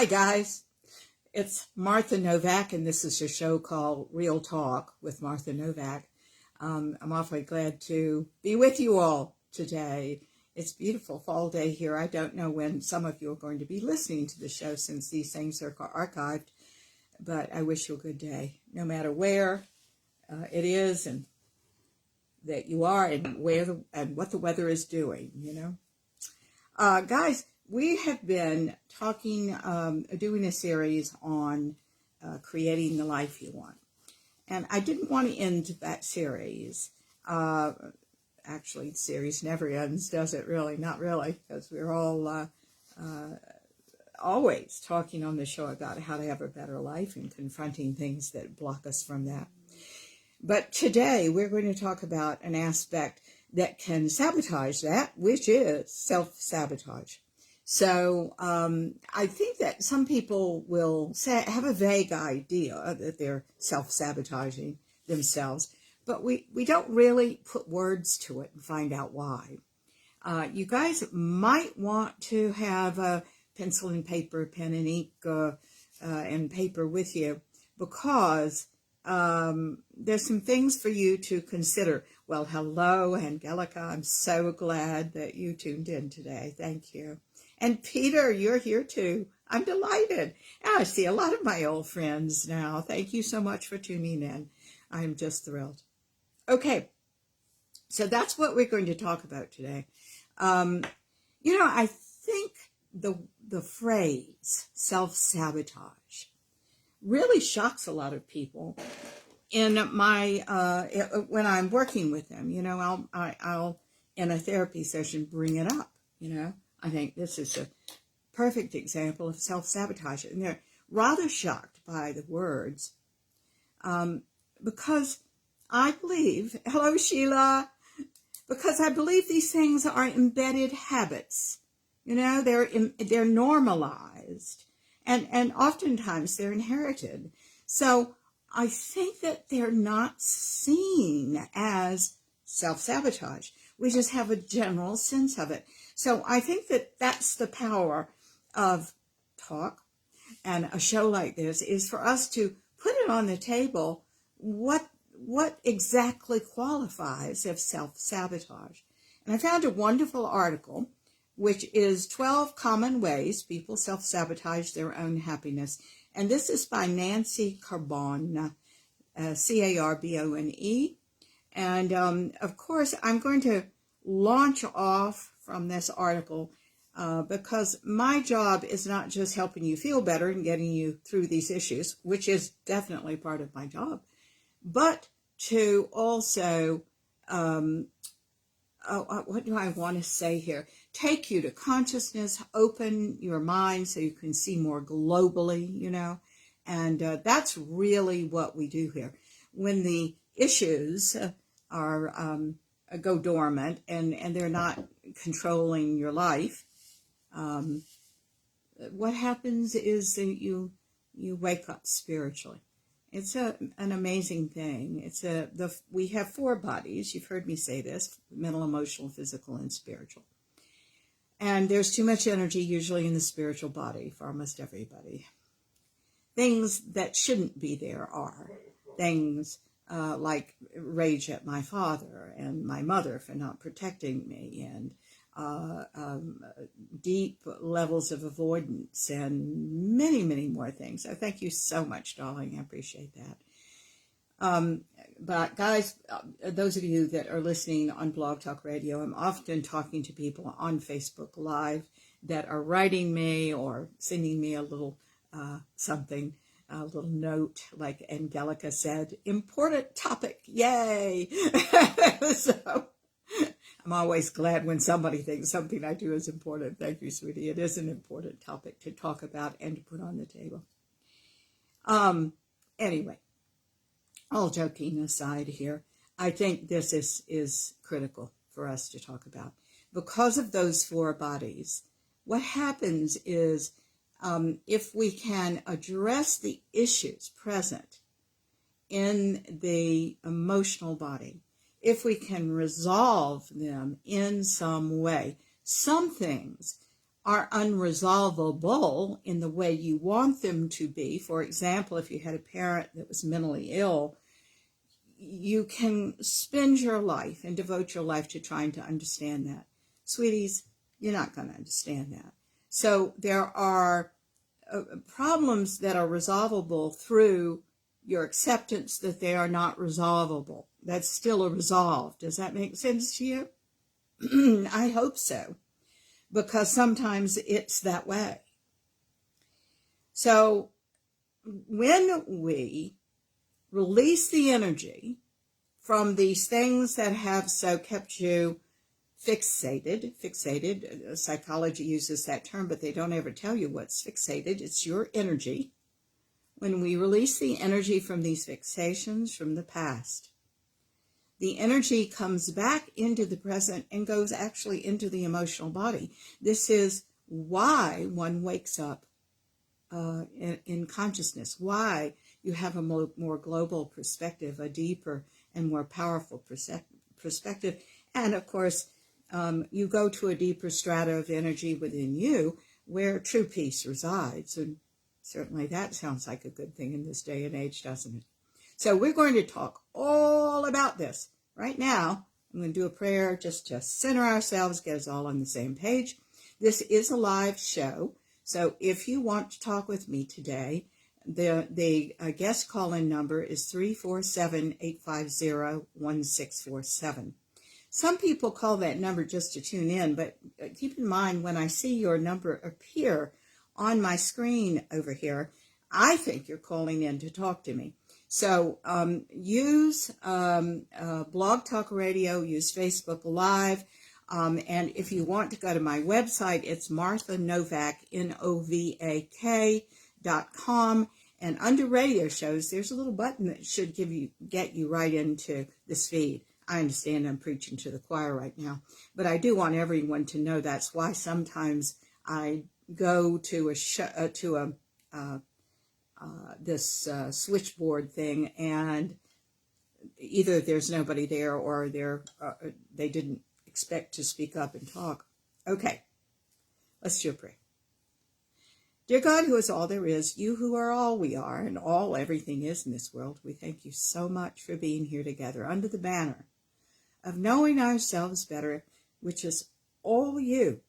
Hi guys, it's Martha Novak, and this is a show called Real Talk with Martha Novak. I'm awfully glad to be with you all today. It's a beautiful fall day here. I don't know when some of you are going to be listening to the show since these things are archived, but I wish you a good day, no matter where it is and that you are and and what the weather is doing, you know. Guys, we have been talking, doing a series on creating the life you want. And I didn't want to end that series. Actually, the series never ends, does it really? Not really, because we're all always talking on the show about how to have a better life and confronting things that block us from that. But today, we're going to talk about an aspect that can sabotage that, which is self-sabotage. So I think that some people will have a vague idea that they're self-sabotaging themselves, but we don't really put words to it and find out why. You guys might want to have a pencil and paper, pen and ink, and paper with you, because there's some things for you to consider. Well, hello, Angelica. I'm so glad that you tuned in today. Thank you. And Peter, you're here too. I'm delighted. And I see a lot of my old friends now. Thank you so much for tuning in. I'm just thrilled. Okay, so that's what we're going to talk about today. You know, I think the phrase self-sabotage really shocks a lot of people in my when I'm working with them. You know, I'll in a therapy session bring it up. You know, I think this is a perfect example of self-sabotage, and they're rather shocked by the words because I believe, hello Sheila, because I believe these things are embedded habits. You know, they're normalized, and oftentimes they're inherited. So I think that they're not seen as self-sabotage. We just have a general sense of it. So I think that that's the power of talk and a show like this, is for us to put it on the table what exactly qualifies as self-sabotage. And I found a wonderful article, which is 12 common ways people self-sabotage their own happiness. And this is by Nancy Carbone, Carbone. And of course, I'm going to launch off from this article because my job is not just helping you feel better and getting you through these issues, which is definitely part of my job, but to also, what do I want to say here? Take you to consciousness, open your mind so you can see more globally, you know, and that's really what we do here. When the issues are go dormant and they're not controlling your life, what happens is that you wake up spiritually. It's an amazing thing. We have 4 bodies. You've heard me say this: mental, emotional, physical, and spiritual. And there's too much energy usually in the spiritual body for almost everybody. Things that shouldn't be there are things like rage at my father and my mother for not protecting me, and deep levels of avoidance, and many, many more things. So thank you so much, darling. I appreciate that. But guys, those of you that are listening on Blog Talk Radio, I'm often talking to people on Facebook Live that are writing me or sending me a little something, a little note, like Angelica said, important topic, yay! So I'm always glad when somebody thinks something I do is important. Thank you, sweetie. It is an important topic to talk about and to put on the table. Anyway, all joking aside here, I think this is critical for us to talk about. Because of those 4 bodies, what happens is if we can address the issues present in the emotional body, if we can resolve them in some way, some things are unresolvable in the way you want them to be. For example, if you had a parent that was mentally ill, you can spend your life and devote your life to trying to understand that. Sweeties, you're not going to understand that. So there are problems that are resolvable through your acceptance that they are not resolvable. That's still a resolve. Does that make sense to you? I hope so, because sometimes it's that way. So when we release the energy from these things that have so kept you fixated, psychology uses that term, but they don't ever tell you what's fixated. It's your energy. When we release the energy from these fixations from the past, the energy comes back into the present and goes actually into the emotional body. This is why one wakes up in consciousness, why you have a more global perspective, a deeper and more powerful perspective. And of course, you go to a deeper strata of energy within you where true peace resides. And certainly that sounds like a good thing in this day and age, doesn't it? So we're going to talk all about this. Right now, I'm going to do a prayer just to center ourselves, get us all on the same page. This is a live show. So if you want to talk with me today, the guest call-in number is 347-850-1647. Some people call that number just to tune in, but keep in mind when I see your number appear on my screen over here, I think you're calling in to talk to me. So use Blog Talk Radio, use Facebook Live, and if you want to go to my website, it's Martha Novak, Novak.com, and under radio shows, there's a little button that should get you right into this feed. I understand I'm preaching to the choir right now, but I do want everyone to know that's why sometimes I go to this switchboard thing, and either there's nobody there or they didn't expect to speak up and talk. Okay, let's do a prayer. Dear God, who is all there is, you who are all we are and all everything is in this world, we thank you so much for being here together under the banner of knowing ourselves better, which is all you.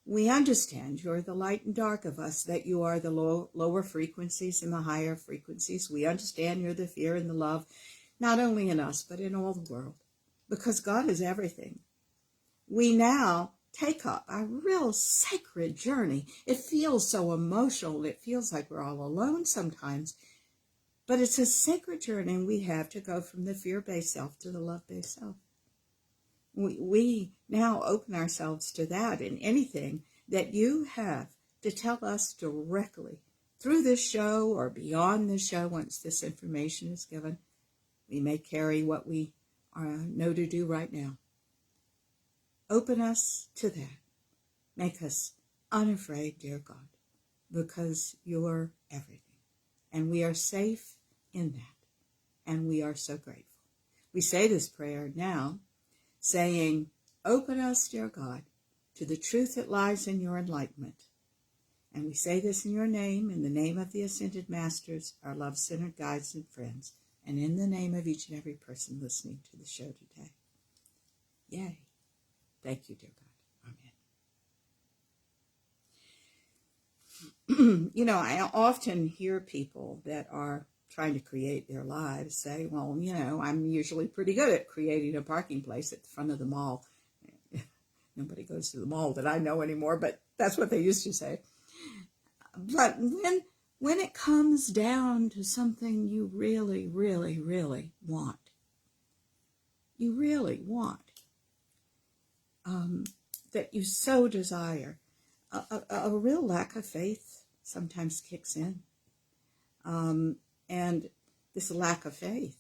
We understand you're the light and dark of us, that you are the lower frequencies and the higher frequencies. We understand you're the fear and the love, not only in us, but in all the world, because God is everything. We now take up a real sacred journey. It feels so emotional. It feels like we're all alone sometimes, but it's a sacred journey we have to go from the fear-based self to the love-based self. We now open ourselves to that, and anything that you have to tell us directly through this show or beyond the show, once this information is given, we may carry what we know to do right now. Open us to that. Make us unafraid, dear God, because you're everything. And we are safe in that. And we are so grateful. We say this prayer now, saying, open us, dear God, to the truth that lies in your enlightenment. And we say this in your name, in the name of the Ascended Masters, our love-centered guides and friends, and in the name of each and every person listening to the show today. Yay. Thank you, dear God. Amen. I often hear people that are trying to create their lives say, well, I'm usually pretty good at creating a parking place at the front of the mall. Nobody goes to the mall that I know anymore, but that's what they used to say. But when it comes down to something you really, really, really want, that you so desire, a real lack of faith sometimes kicks in. And this lack of faith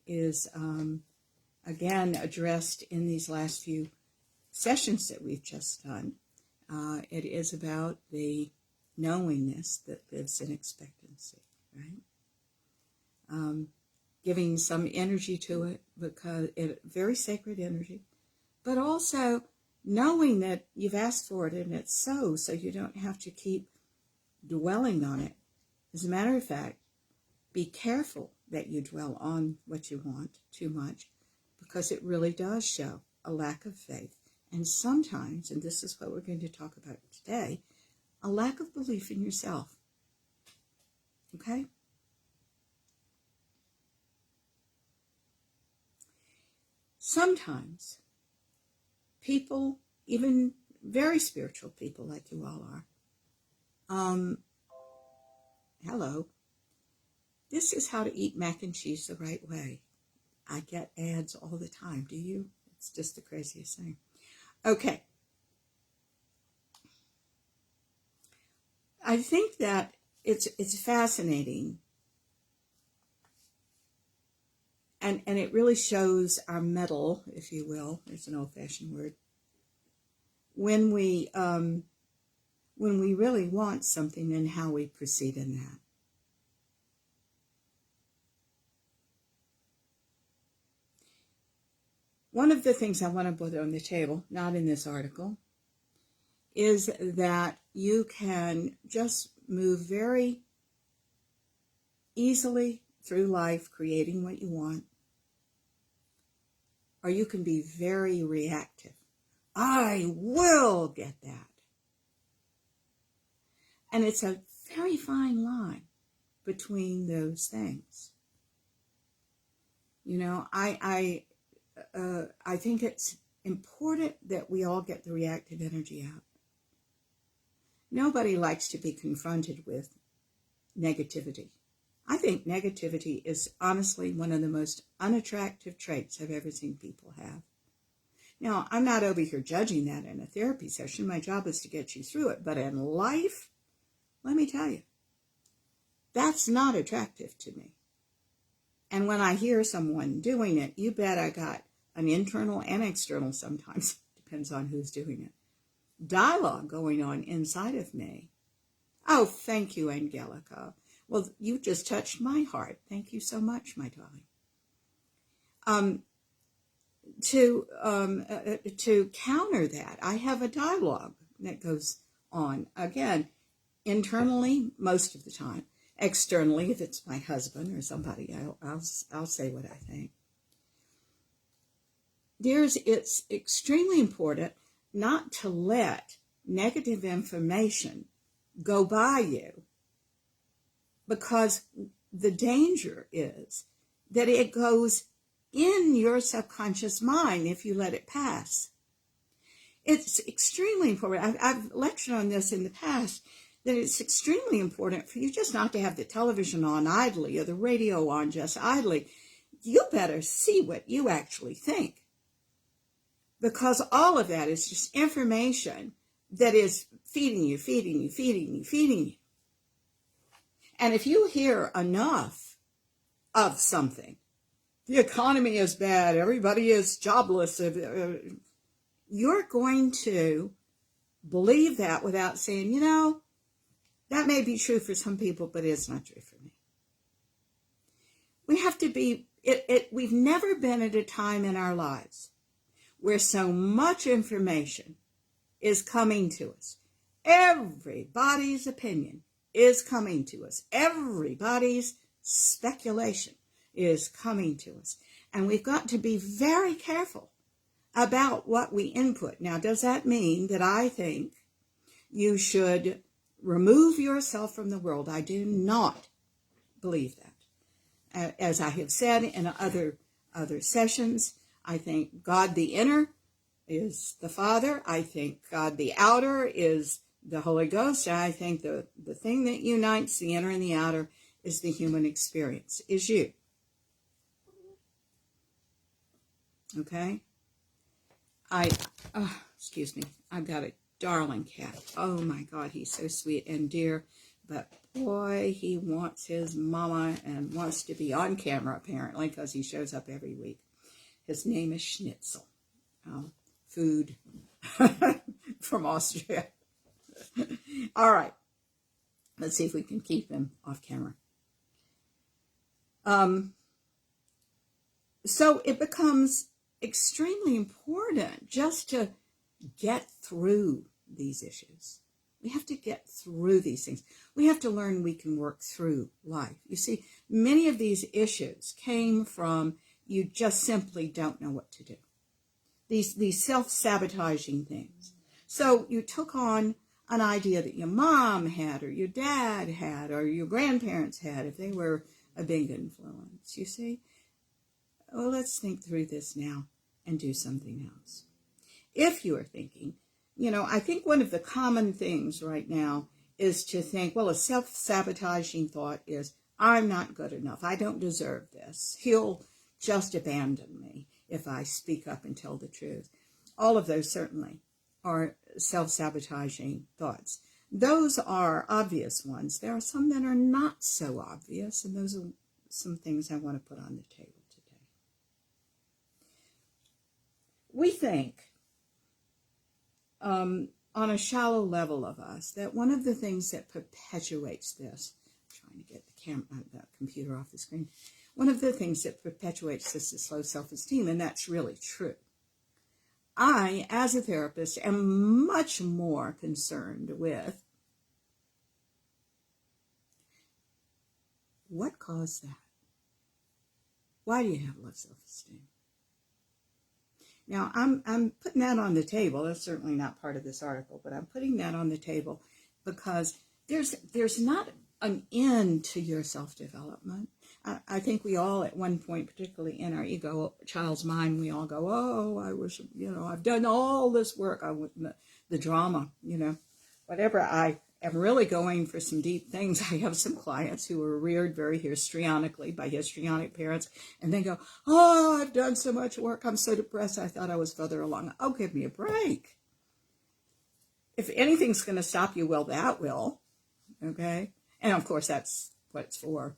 is, again, addressed in these last few sessions that we've just done. It is about the knowingness that lives in expectancy, right? Giving some energy to it, because it's very sacred energy, but also knowing that you've asked for it and it's so you don't have to keep dwelling on it. As a matter of fact, be careful that you dwell on what you want too much, because it really does show a lack of faith. And sometimes, and this is what we're going to talk about today, a lack of belief in yourself. Okay? Sometimes people, even very spiritual people like you all are, hello, this is how to eat mac and cheese the right way. I get ads all the time. Do you? It's just the craziest thing. Okay. I think that it's fascinating, and it really shows our mettle, if you will. It's an old-fashioned word. When we really want something and how we proceed in that. One of the things I want to put on the table, not in this article, is that you can just move very easily through life creating what you want, or you can be very reactive. I will get that. And it's a very fine line between those things. You know, I think it's important that we all get the reactive energy out. Nobody likes to be confronted with negativity. I think negativity is honestly one of the most unattractive traits I've ever seen people have. Now, I'm not over here judging that in a therapy session. My job is to get you through it. But in life, let me tell you, that's not attractive to me. And when I hear someone doing it, you bet I got an internal and external sometimes, depends on who's doing it, dialogue going on inside of me. Oh, thank you, Angelica. Well, you just touched my heart. Thank you so much, my darling. To counter that, I have a dialogue that goes on. Again, internally, most of the time. Externally, if it's my husband or somebody, I'll say what I think. Dears, it's extremely important not to let negative information go by you, because the danger is that it goes in your subconscious mind if you let it pass. It's extremely important. I've lectured on this in the past, that it's extremely important for you just not to have the television on idly or the radio on just idly. You better see what you actually think, because all of that is just information that is feeding you. And if you hear enough of something, the economy is bad, everybody is jobless, you're going to believe that without saying, you know, that may be true for some people, but it's not true for me. We have to be, we've never been at a time in our lives where so much information is coming to us. Everybody's opinion is coming to us. Everybody's speculation is coming to us. And we've got to be very careful about what we input. Now, does that mean that I think you should remove yourself from the world? I do not believe that. As I have said in other sessions, I think God the inner is the Father. I think God the outer is the Holy Ghost. I think the thing that unites the inner and the outer is the human experience, is you. Okay? Excuse me, I've got a darling cat. Oh my God, he's so sweet and dear, but boy, he wants his mama and wants to be on camera apparently, because he shows up every week. His name is Schnitzel. Food from Austria. All right, let's see if we can keep him off camera. So it becomes extremely important just to get through these issues. We have to get through these things. We have to learn we can work through life. You see, many of these issues came from you just simply don't know what to do. These self-sabotaging things. So you took on an idea that your mom had, or your dad had, or your grandparents had, if they were a big influence, you see. Well, let's think through this now and do something else. If you are thinking, I think one of the common things right now is to think, well, a self-sabotaging thought is, I'm not good enough. I don't deserve this. He'll just abandon me if I speak up and tell the truth. All of those certainly are self-sabotaging thoughts. Those are obvious ones. There are some that are not so obvious, and those are some things I want to put on the table today. We think, on a shallow level of us, that one of the things that perpetuates this, I'm trying to get the computer off the screen, one of the things that perpetuates this is low self-esteem, and that's really true. I, as a therapist, am much more concerned with what caused that. Why do you have low self-esteem? Now, I'm putting that on the table. That's certainly not part of this article, but I'm putting that on the table because there's not an end to your self-development. I think we all, at one point, particularly in our ego child's mind, we all go, oh, I wish, I've done all this work. I wouldn't, the drama, whatever. I am really going for some deep things. I have some clients who were reared very histrionically by histrionic parents, and they go, oh, I've done so much work. I'm so depressed. I thought I was further along. Oh, give me a break. If anything's going to stop you, well, that will. Okay? And, of course, that's what it's for.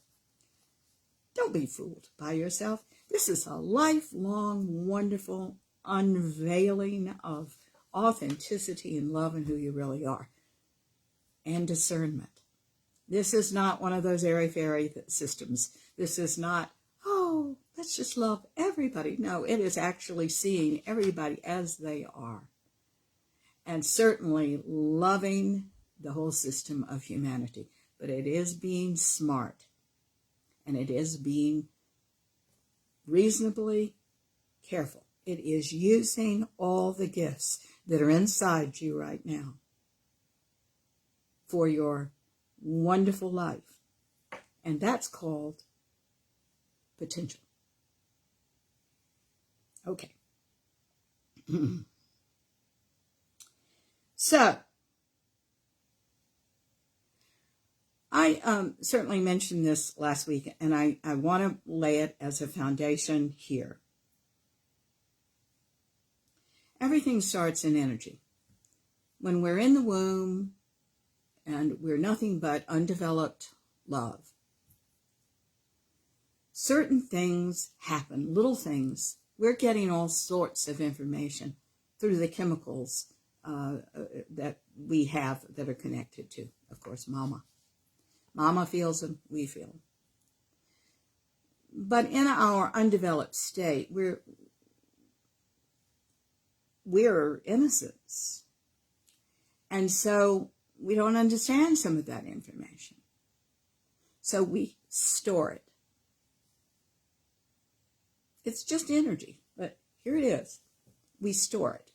Don't be fooled by yourself. This is a lifelong, wonderful unveiling of authenticity and love and who you really are. And discernment. This is not one of those airy-fairy systems. This is not, oh, let's just love everybody. No, it is actually seeing everybody as they are. And certainly loving the whole system of humanity. But it is being smart. And it is being reasonably careful. It is using all the gifts that are inside you right now for your wonderful life. And that's called potential. Okay. So, I certainly mentioned this last week, and I want to lay it as a foundation here. Everything starts in energy. When we're in the womb, and we're nothing but undeveloped love, certain things happen, little things. We're getting all sorts of information through the chemicals that we have that are connected to, of course, Mama. Mama feels them, we feel them. But in our undeveloped state, we're innocents. And so we don't understand some of that information. So we store it. It's just energy, but here it is. We store it.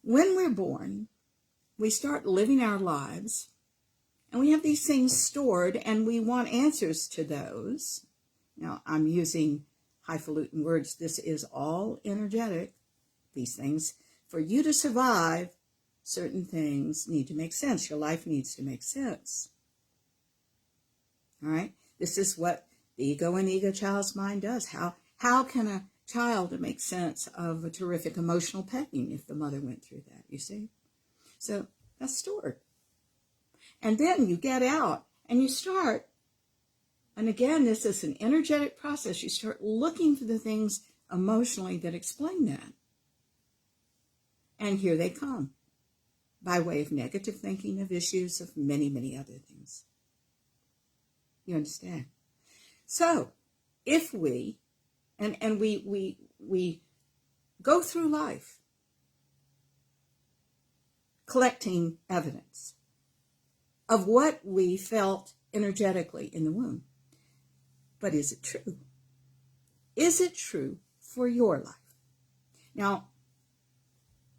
When we're born, we start living our lives, and we have these things stored, and we want answers to those. Now, I'm using highfalutin words. This is all energetic. These things, for you to survive, certain things need to make sense. Your life needs to make sense. All right? This is what the ego and ego child's mind does. How can a child make sense of a terrific emotional pain if the mother went through that, you see? So that's stored. And then you get out and you start, and again, this is an energetic process. You start looking for the things emotionally that explain that. And here they come, by way of negative thinking of issues of many, many other things. You understand? So, if we, and we go through life collecting evidence of what we felt energetically in the womb. But is it true? Is it true for your life? Now,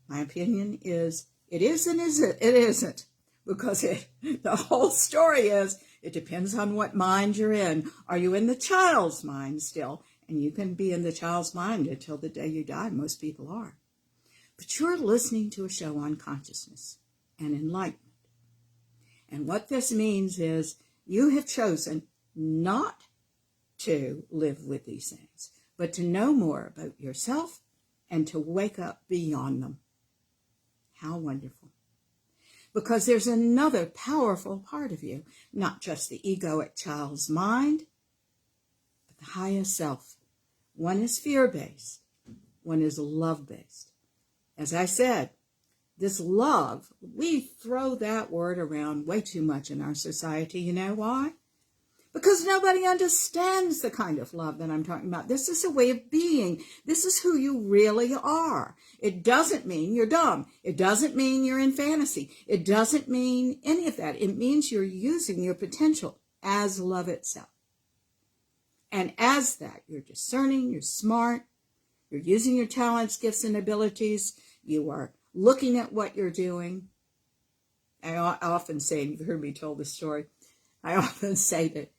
my opinion is it is and it isn't, because the whole story is it depends on what mind you're in. Are you in the child's mind still? And you can be in the child's mind until the day you die. Most people are. But you're listening to a show on consciousness and enlightenment. And what this means is you have chosen not to live with these things, but to know more about yourself and to wake up beyond them. How wonderful. Because there's another powerful part of you, not just the egoic child's mind, but the highest self. One is fear-based, one is love-based. As I said, this love, we throw that word around way too much in our society. You know why? Because nobody understands the kind of love that I'm talking about. This is a way of being. This is who you really are. It doesn't mean you're dumb. It doesn't mean you're in fantasy. It doesn't mean any of that. It means you're using your potential as love itself. And as that, you're discerning, you're smart, you're using your talents, gifts, and abilities. You are looking at what you're doing. I often say, and you've heard me tell this story, I often say that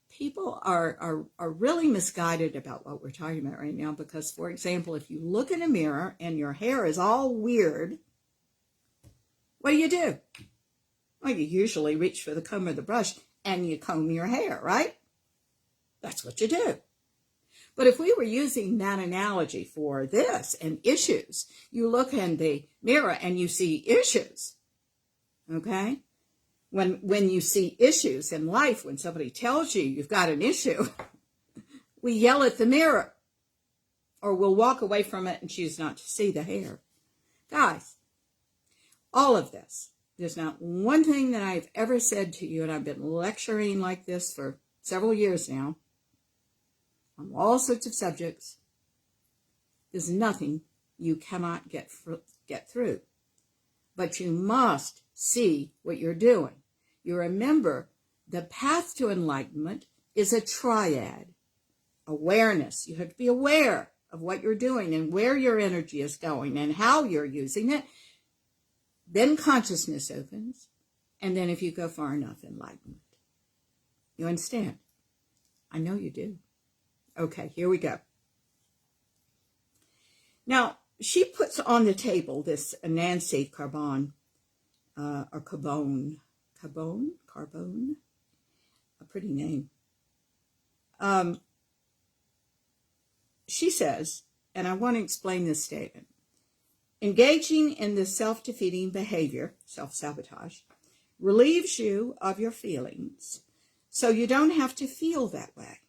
people are really misguided about what we're talking about right now because, for example, if you look in a mirror and your hair is all weird, what do? Well, you usually reach for the comb or the brush and you comb your hair, right? That's what you do. But if we were using that analogy for this and issues, you look in the mirror and you see issues, okay? When you see issues in life, when somebody tells you you've got an issue, we yell at the mirror or we'll walk away from it and choose not to see the hair. Guys, all of this, there's not one thing that I've ever said to you, and I've been lecturing like this for several years now, on all sorts of subjects. There's nothing you cannot get through. But you must see what you're doing. You remember the path to enlightenment is a triad. Awareness. You have to be aware of what you're doing and where your energy is going and how you're using it. Then consciousness opens. And then if you go far enough, enlightenment. You understand? I know you do. Okay, here we go. Now, she puts on the table this Nancy Carbone, Carbone, a pretty name. She says, and I want to explain this statement, engaging in this self-defeating behavior, self-sabotage, relieves you of your feelings, so you don't have to feel that way.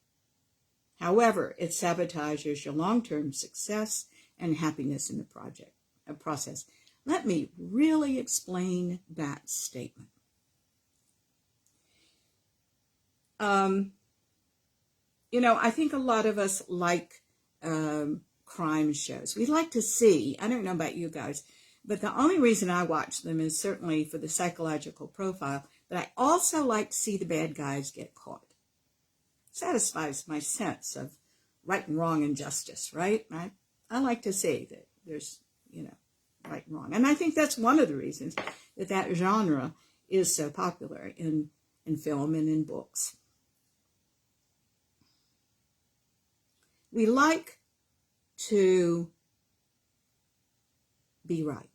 However, it sabotages your long-term success and happiness in the process. Let me really explain that statement. I think a lot of us like crime shows. We like to see, I don't know about you guys, but the only reason I watch them is certainly for the psychological profile, but I also like to see the bad guys get caught. Satisfies my sense of right and wrong and justice, right? I like to see that there's, right and wrong. And I think that's one of the reasons that genre is so popular in film and in books. We like to be right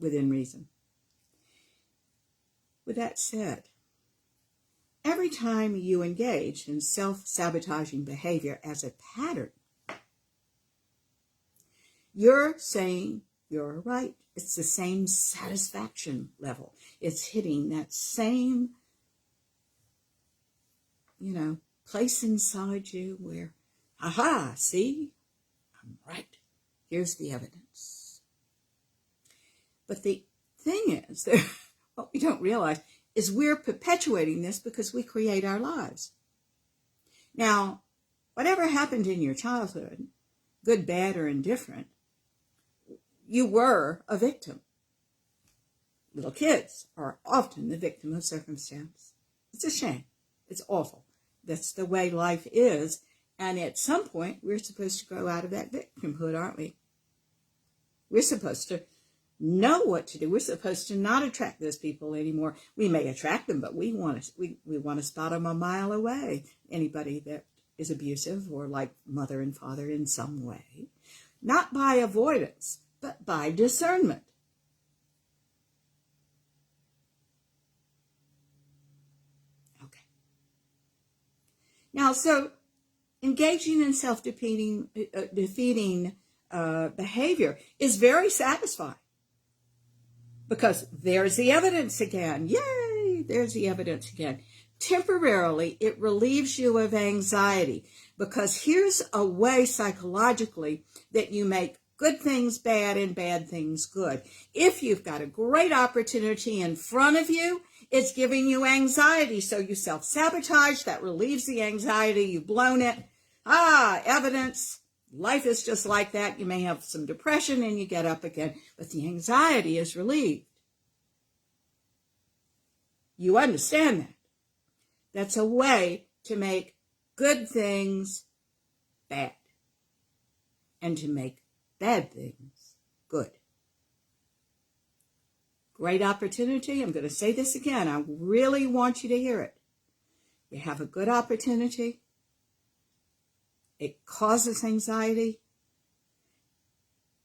within reason. With that said, every time you engage in self-sabotaging behavior as a pattern, you're saying you're right. It's the same satisfaction level. It's hitting that same, place inside you where, aha, see, I'm right. Here's the evidence. But the thing is, what we don't realize is we're perpetuating this because we create our lives. Now, whatever happened in your childhood, good, bad, or indifferent, you were a victim. Little kids are often the victim of circumstance. It's a shame. It's awful. That's the way life is. And at some point, we're supposed to grow out of that victimhood, aren't we? We're supposed to know what to do. We're supposed to not attract those people anymore. We may attract them, but we want to spot them a mile away. Anybody that is abusive or like mother and father in some way. Not by avoidance, but by discernment. Okay. Now, so engaging in self-defeating behavior is very satisfying because there's the evidence again. Yay! There's the evidence again. Temporarily, it relieves you of anxiety because here's a way psychologically that you make good things bad and bad things good. If you've got a great opportunity in front of you, it's giving you anxiety. So you self-sabotage. That relieves the anxiety. You've blown it. Evidence. Life is just like that. You may have some depression and you get up again, but the anxiety is relieved. You understand that. That's a way to make good things bad and to make bad things good. Great opportunity. I'm going to say this again. I really want you to hear it. You have a good opportunity. It causes anxiety.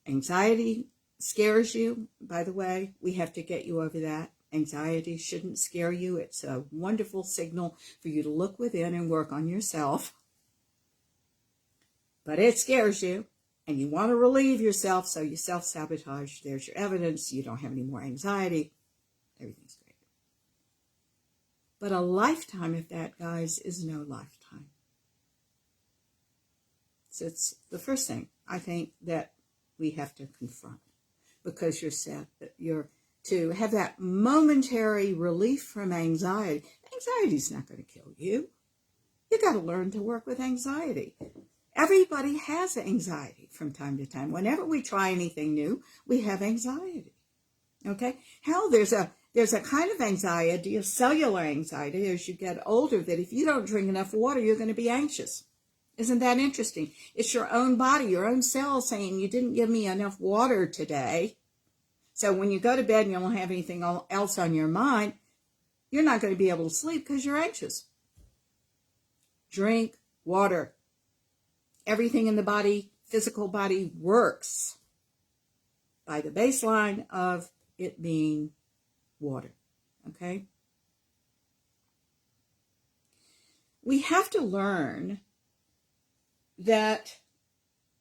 Anxiety scares you, by the way. We have to get you over that. Anxiety shouldn't scare you. It's a wonderful signal for you to look within and work on yourself. But it scares you, and you want to relieve yourself, so you self-sabotage. There's your evidence. You don't have any more anxiety. Everything's great. But a lifetime of that, guys, is no lifetime. So it's the first thing I think that we have to confront, because you're to have that momentary relief from anxiety. Anxiety's not going to kill you. You got to learn to work with anxiety. Everybody has anxiety from time to time. Whenever we try anything new, we have anxiety. Okay? Hell, there's a kind of anxiety, a cellular anxiety, as you get older, that if you don't drink enough water, you're going to be anxious. Isn't that interesting? It's your own body, your own cells saying, you didn't give me enough water today. So when you go to bed and you don't have anything else on your mind, you're not going to be able to sleep because you're anxious. Drink water. Everything in the body, physical body, works by the baseline of it being water. Okay? We have to learn that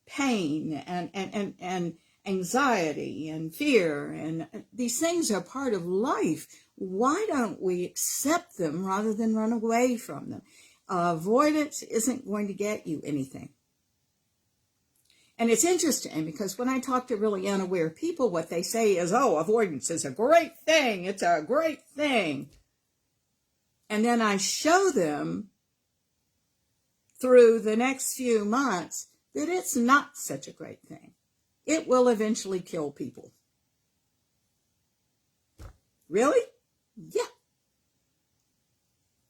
pain and anxiety and fear and these things are part of life. Why don't we accept them rather than run away from them? Avoidance isn't going to get you anything. And it's interesting because when I talk to really unaware people, what they say is, oh, avoidance is a great thing. It's a great thing. And then I show them through the next few months that it's not such a great thing. It will eventually kill people. Really? Yeah.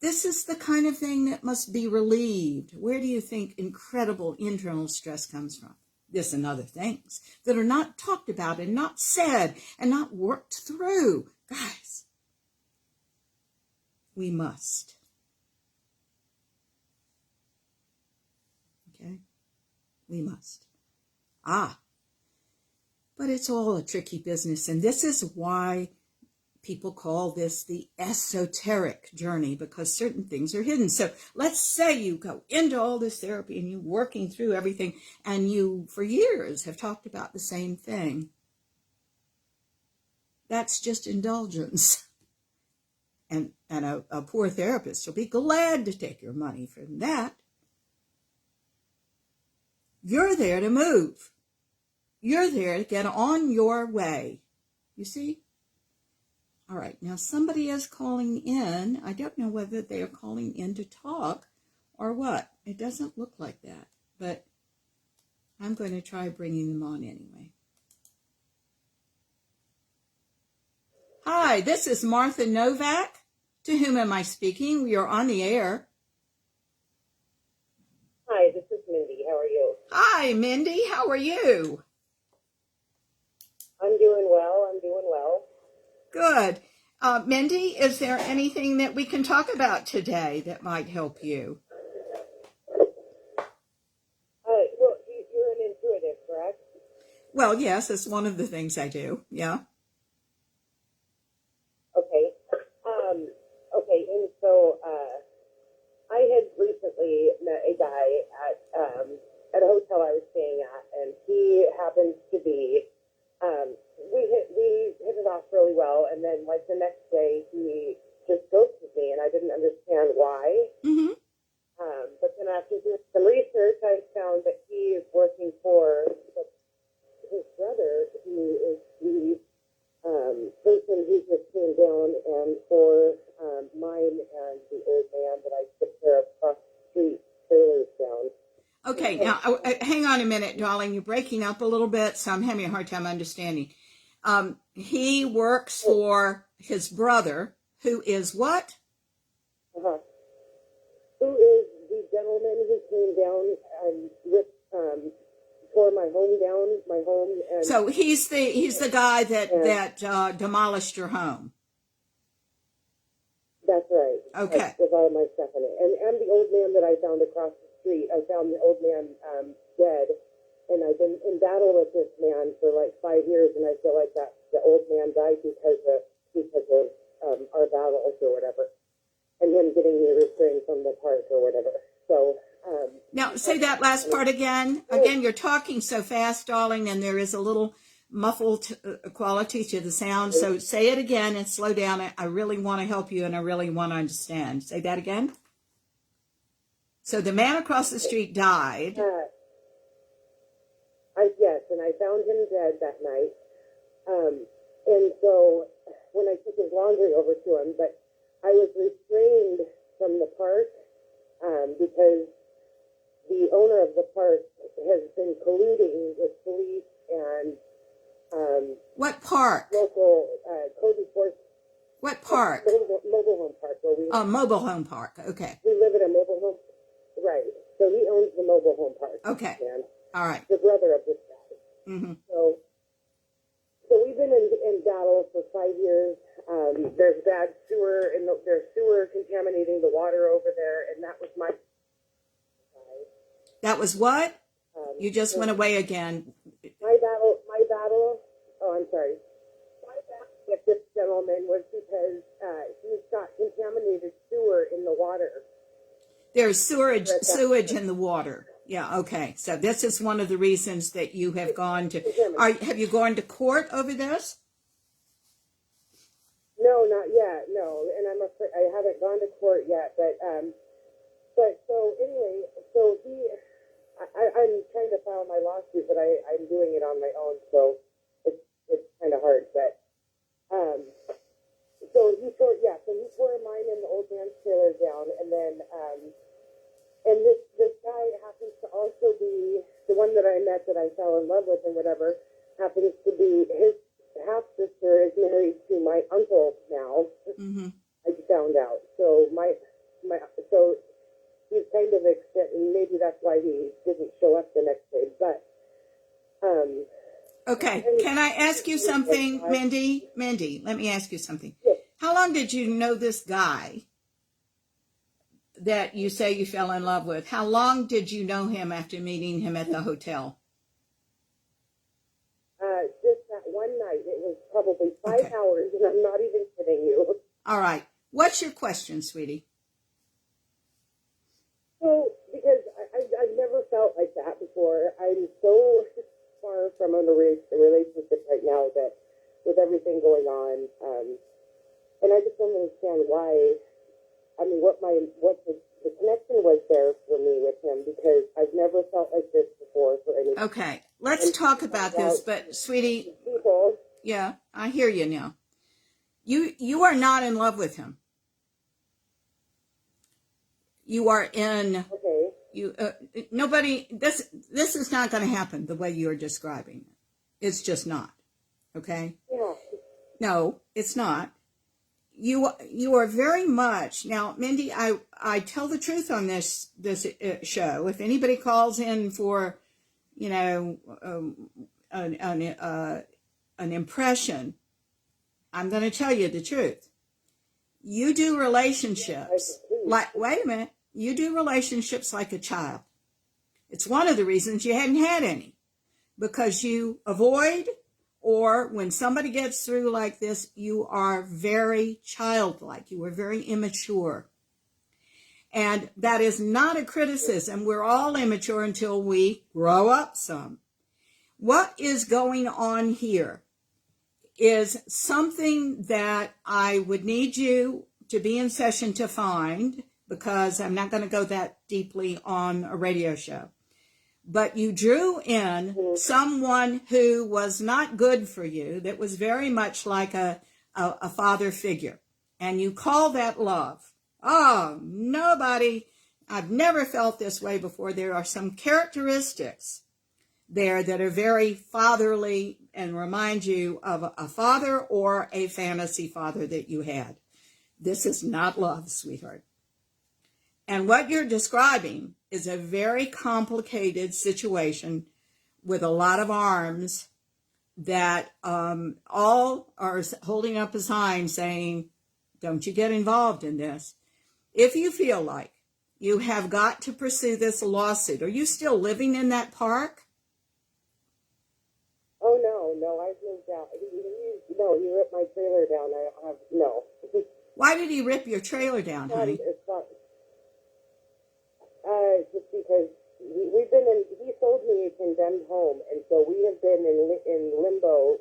This is the kind of thing that must be relieved. Where do you think incredible internal stress comes from? This and other things that are not talked about and not said and not worked through. Guys, we must. Okay? We must. But it's all a tricky business, and this is why people call this the esoteric journey, because certain things are hidden. So let's say you go into all this therapy and you're working through everything, and you, for years, have talked about the same thing. That's just indulgence. And a poor therapist will be glad to take your money from that. You're there to move. You're there to get on your way. You see? All right, now somebody is calling in. I don't know whether they are calling in to talk or what. It doesn't look like that, but I'm going to try bringing them on anyway. Hi, this is Martha Novak. To whom am I speaking? We are on the air. Hi, this is Mindy. How are you? Hi, Mindy. How are you? I'm doing well. I'm doing well. Good. Mindy, is there anything that we can talk about today that might help you? Well, you're an intuitive, correct? Well, yes, it's one of the things I do. Yeah. Okay. Okay, and so I had recently met a guy at a hotel I was staying at, and he happens to be, we hit it off really well, and then like the next day he just ghosted me, and I didn't understand why. Mm-hmm. But then after doing some research, I found that he is working for his brother, who is the person who just came down, and for mine and the old man that I took care of across the street, trailers down. Okay, now hang on a minute, darling. You're breaking up a little bit, so I'm having a hard time understanding. He works for his brother, who is what? Who is the gentleman who came down and tore my home down, my home, and So he's the guy that demolished your home. That's right. Okay. With all my stuff in it, and the old man that I found across the street. I found the old man dead, and I've been in battle with this man for like 5 years, and I feel like that the old man died because of our battles or whatever, and him getting me restrained from the park or whatever. So. Now, say that last part again. Again, you're talking so fast, darling, and there is a little muffled quality to the sound. So say it again and slow down. I really want to help you, and I really want to understand. Say that again. So the man across the street died. Yes, and I found him dead that night. And so when I took his laundry over to him, but I was restrained from the park because the owner of the park has been colluding with police and what park? Local code enforcement. What park? Mobile home park. Where we mobile home park. Okay. We live at a mobile home. Right. So he owns the mobile home park. Okay. Man. All right. The brother of this guy. Mm-hmm. So we've been in battle for 5 years. There's bad sewer, and there's sewer contaminating the water over there, and that was my. That was what? You just went away again. My battle. Oh, I'm sorry. My battle with this gentleman was because he's got contaminated sewer in the water. There's sewage in the water. Yeah, okay. So this is one of the reasons that you have gone to. Have you gone to court over this? No, not yet. No, and I'm afraid I haven't gone to court yet. But so anyway, so I'm trying to file my lawsuit, but I'm doing it on my own, so it's kind of hard. But so he tore mine and the old man's trailer down, and then and this guy happens to also be the one that I met that I fell in love with and whatever, happens to be his half sister is married to my uncle now. Mm-hmm. I found out. So so he's kind of maybe that's why he didn't show up the next day. But okay, can I ask you something, Mindy? Mindy, let me ask you something. Yes. How long did you know this guy that you say you fell in love with? How long did you know him after meeting him at the hotel? Just that one night. It was probably 5 hours, and I'm not even kidding you. All right. What's your question, sweetie? So, because I've never felt like that before. I'm so far from a relationship right now that with everything going on, and I just don't understand why. I mean, what the connection was there for me with him, because I've never felt like this before for any. Okay, let's talk about this, but sweetie, people. Yeah, I hear you now. You are not in love with him. You are in. Okay. You nobody. This is not going to happen the way you are describing it. It's just not. Okay. Yeah. No, it's not. You are very much now, Mindy. I tell the truth on this show. If anybody calls in for, an impression, I'm going to tell you the truth. You do relationships like, wait a minute, you do relationships like a child. It's one of the reasons you hadn't had any, because you avoid, or when somebody gets through like this, you are very childlike. You are very immature. And that is not a criticism. We're all immature until we grow up some. What is going on here is something that I would need you to be in session to find, because I'm not going to go that deeply on a radio show. But you drew in someone who was not good for you, that was very much like a father figure. And you call that love. Oh, nobody, I've never felt this way before. There are some characteristics there that are very fatherly and remind you of a father or a fantasy father that you had. This is not love, sweetheart. And what you're describing is a very complicated situation with a lot of arms that all are holding up a sign saying, don't you get involved in this. If you feel like you have got to pursue this lawsuit, are you still living in that park? Oh, no, I've moved out. He ripped my trailer down. No. Why did he rip your trailer down, honey? It's not. Just because he sold me a condemned home, and so we have been in limbo,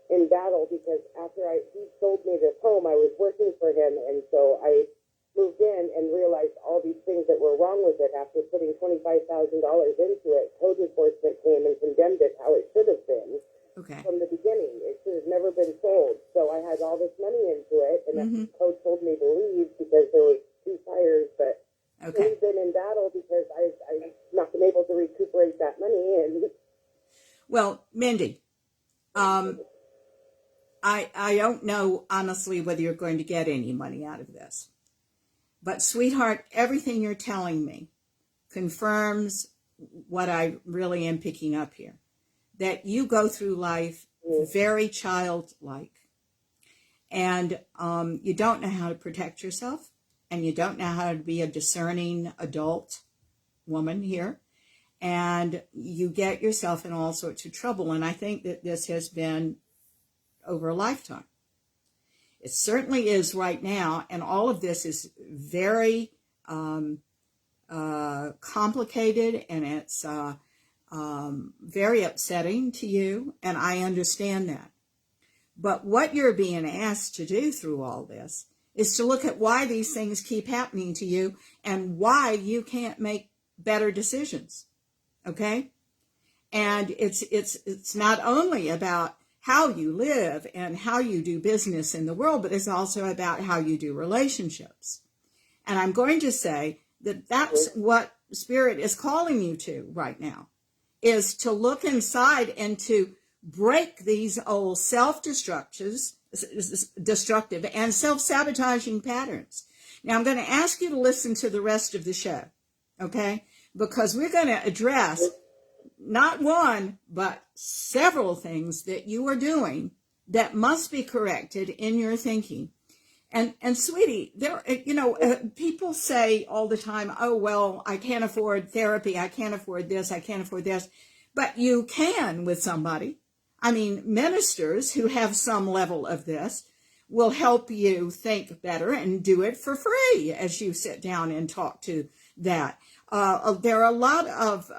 in battle, because after he sold me this home, I was working for him, and so I moved in and realized all these things that were wrong with it. After putting $25,000 into it, code enforcement came and condemned it how it should have been. Okay. From the beginning. It should have never been sold. So I had all this money into it, and the code told me to leave because there was 2 fires, but okay. We've been in battle because I've not been able to recuperate that money. And well, Mindy, I don't know honestly whether you're going to get any money out of this. But sweetheart, everything you're telling me confirms what I really am picking up here. That you go through life very childlike. And you don't know how to protect yourself. And you don't know how to be a discerning adult woman here. And you get yourself in all sorts of trouble. And I think that this has been over a lifetime. It certainly is right now. And all of this is very complicated. And it's very upsetting to you. And I understand that. But what you're being asked to do through all this is to look at why these things keep happening to you and why you can't make better decisions, okay? And it's not only about how you live and how you do business in the world, but it's also about how you do relationships. And I'm going to say that that's what Spirit is calling you to right now, is to look inside and to break these old destructive and self-sabotaging patterns. Now, I'm going to ask you to listen to the rest of the show, okay? Because we're going to address not one, but several things that you are doing that must be corrected in your thinking. And sweetie, people say all the time, oh, well, I can't afford therapy. I can't afford this. I can't afford this. But you can with somebody. I mean, ministers who have some level of this will help you think better and do it for free as you sit down and talk to that. There are a lot of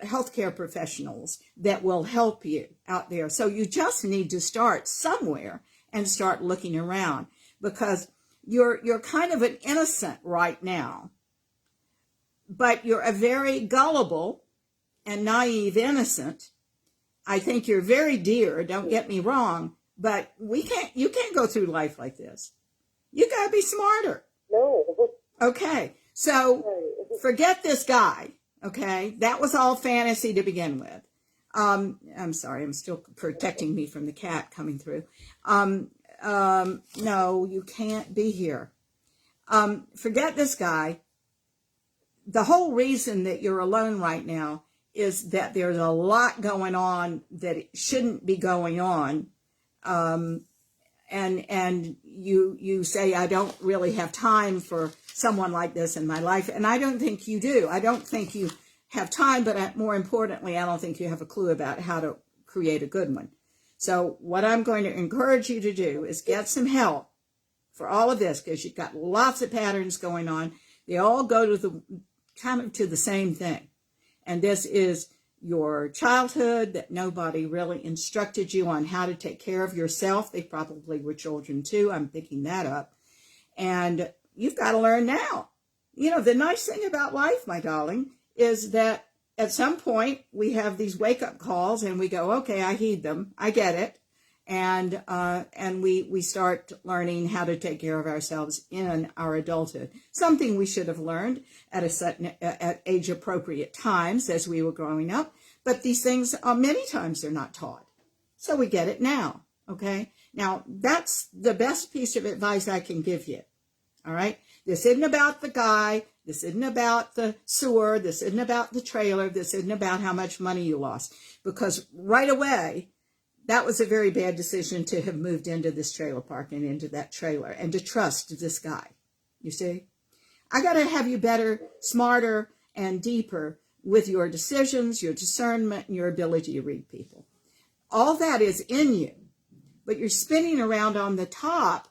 healthcare professionals that will help you out there. So you just need to start somewhere and start looking around, because you're kind of an innocent right now, but you're a very gullible and naive innocent. I think you're very dear, don't get me wrong, but you can't go through life like this. You got to be smarter. No. Okay, so forget this guy, okay? That was all fantasy to begin with. I'm sorry, I'm still protecting me from the cat coming through. No, you can't be here. Forget this guy. The whole reason that you're alone right now is that there's a lot going on that it shouldn't be going on. And you say, I don't really have time for someone like this in my life. And I don't think you do. I don't think you have time, but more importantly, I don't think you have a clue about how to create a good one. So what I'm going to encourage you to do is get some help for all of this, because you've got lots of patterns going on. They all go to the same thing. And this is your childhood, that nobody really instructed you on how to take care of yourself. They probably were children too. I'm picking that up. And you've got to learn now. You know, the nice thing about life, my darling, is that at some point we have these wake-up calls and we go, okay, I heed them. I get it. And we start learning how to take care of ourselves in our adulthood. Something we should have learned at age-appropriate times as we were growing up. But these things, many times, they're not taught. So we get it now, okay? Now, that's the best piece of advice I can give you, all right? This isn't about the guy. This isn't about the sewer. This isn't about the trailer. This isn't about how much money you lost. Because right away, that was a very bad decision to have moved into this trailer park and into that trailer and to trust this guy. You see? I got to have you better, smarter, and deeper with your decisions, your discernment, and your ability to read people. All that is in you, but you're spinning around on the top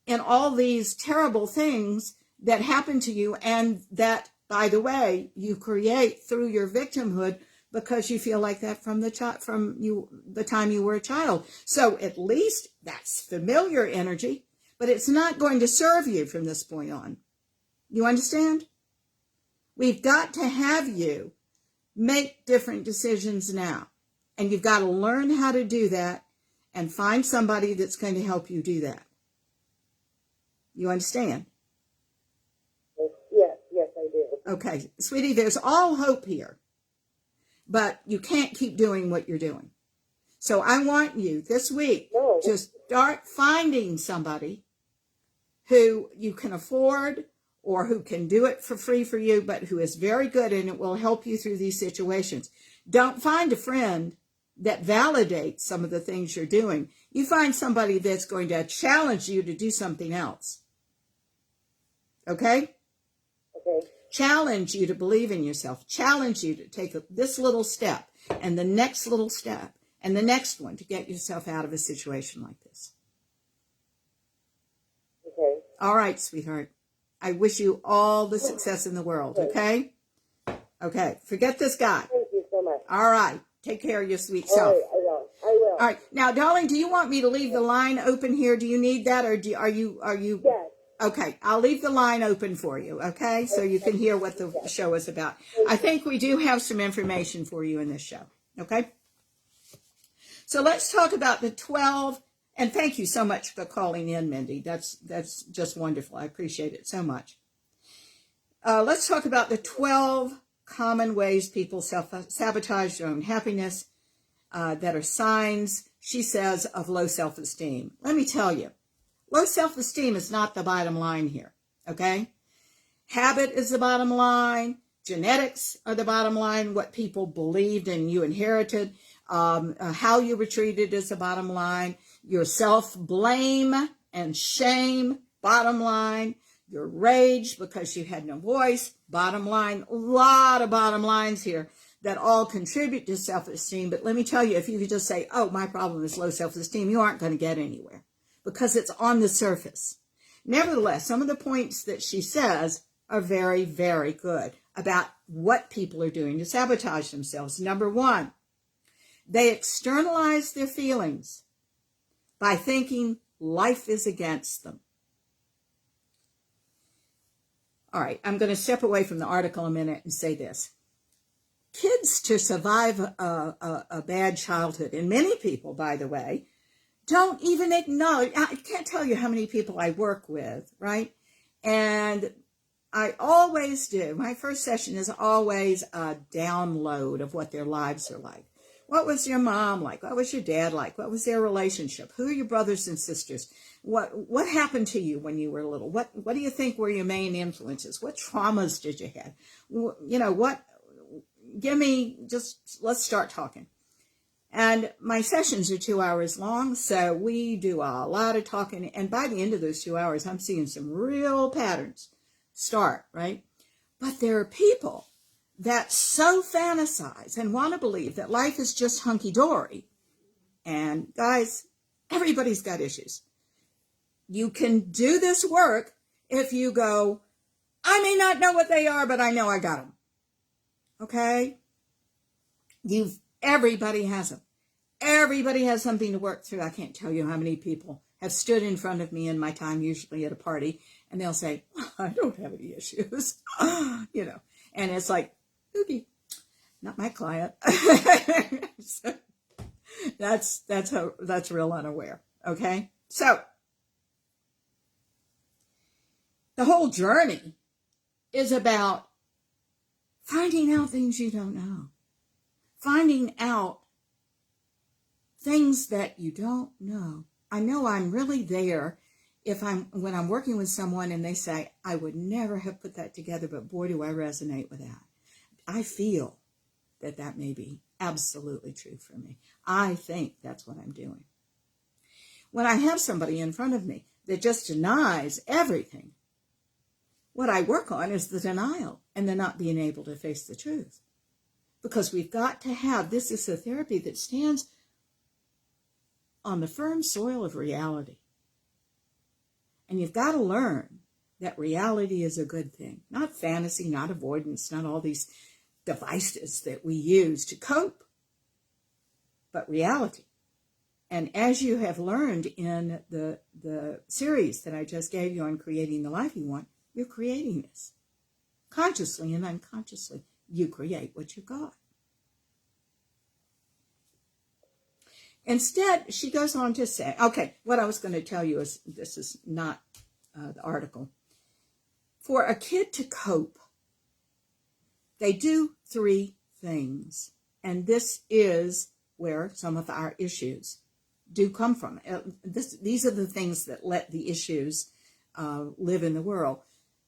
in all these terrible things that happen to you and that, by the way, you create through your victimhood because you feel like that from the time you were a child. So at least that's familiar energy, but it's not going to serve you from this point on. You understand? We've got to have you make different decisions now. And you've got to learn how to do that and find somebody that's going to help you do that. You understand? Yes, I do. Okay, sweetie, there's all hope here. But you can't keep doing what you're doing. So I want you this week to start finding somebody who you can afford or who can do it for free for you, but who is very good and it will help you through these situations. Don't find a friend that validates some of the things you're doing. You find somebody that's going to challenge you to do something else. Okay? Okay. Challenge you to believe in yourself. Challenge you to take this little step and the next little step and the next one to get yourself out of a situation like this. Okay. All right, sweetheart. I wish you all the success in the world, okay? Okay. Forget this guy. Thank you so much. All right. Take care of your sweet self. All right, I will. All right. Now, darling, do you want me to leave the line open here? Do you need that, or are you? Yes. Okay, I'll leave the line open for you, okay? So you can hear what the show is about. I think we do have some information for you in this show, okay? So let's talk about the 12, and thank you so much for calling in, Mindy. That's just wonderful. I appreciate it so much. Let's talk about the 12 common ways people self-sabotage their own happiness that are signs, she says, of low self-esteem. Let me tell you. Low self-esteem is not the bottom line here, okay? Habit is the bottom line. Genetics are the bottom line. What people believed and you inherited. How you were treated is the bottom line. Your self-blame and shame, bottom line. Your rage because you had no voice, bottom line. A lot of bottom lines here that all contribute to self-esteem. But let me tell you, if you could just say, oh, my problem is low self-esteem, you aren't going to get anywhere. Because it's on the surface. Nevertheless, some of the points that she says are very, very good about what people are doing to sabotage themselves. Number one, they externalize their feelings by thinking life is against them. All right, I'm going to step away from the article a minute and say this. Kids, to survive a bad childhood, and many people, by the way, don't even acknowledge. I can't tell you how many people I work with, right? And I always do. My first session is always a download of what their lives are like. What was your mom like? What was your dad like? What was their relationship? Who are your brothers and sisters? What happened to you when you were little? What do you think were your main influences? What traumas did you have? Let's start talking. And my sessions are 2 hours long, so we do a lot of talking. And by the end of those 2 hours, I'm seeing some real patterns start, right? But there are people that so fantasize and want to believe that life is just hunky-dory. And guys, everybody's got issues. You can do this work if you go, I may not know what they are, but I know I got them. Okay? Everybody has them. Everybody has something to work through. I can't tell you how many people have stood in front of me in my time, usually at a party, and they'll say, I don't have any issues. And it's like, oogie, not my client. So that's real unaware. Okay. So the whole journey is about finding out things you don't know, finding out things that you don't know. I know I'm really there when I'm working with someone and they say, I would never have put that together, but boy, do I resonate with that. I feel that may be absolutely true for me. I think that's what I'm doing. When I have somebody in front of me that just denies everything, what I work on is the denial and the not being able to face the truth. Because we've got to have, this is a therapy that stands on the firm soil of reality. And you've got to learn that reality is a good thing. Not fantasy, not avoidance, not all these devices that we use to cope, but reality. And as you have learned in the series that I just gave you on creating the life you want, you're creating this. Consciously and unconsciously, you create what you got. Instead, she goes on to say, okay, what I was going to tell you is, this is not the article. For a kid to cope, they do 3 things. And this is where some of our issues do come from. These are the things that let the issues live in the world.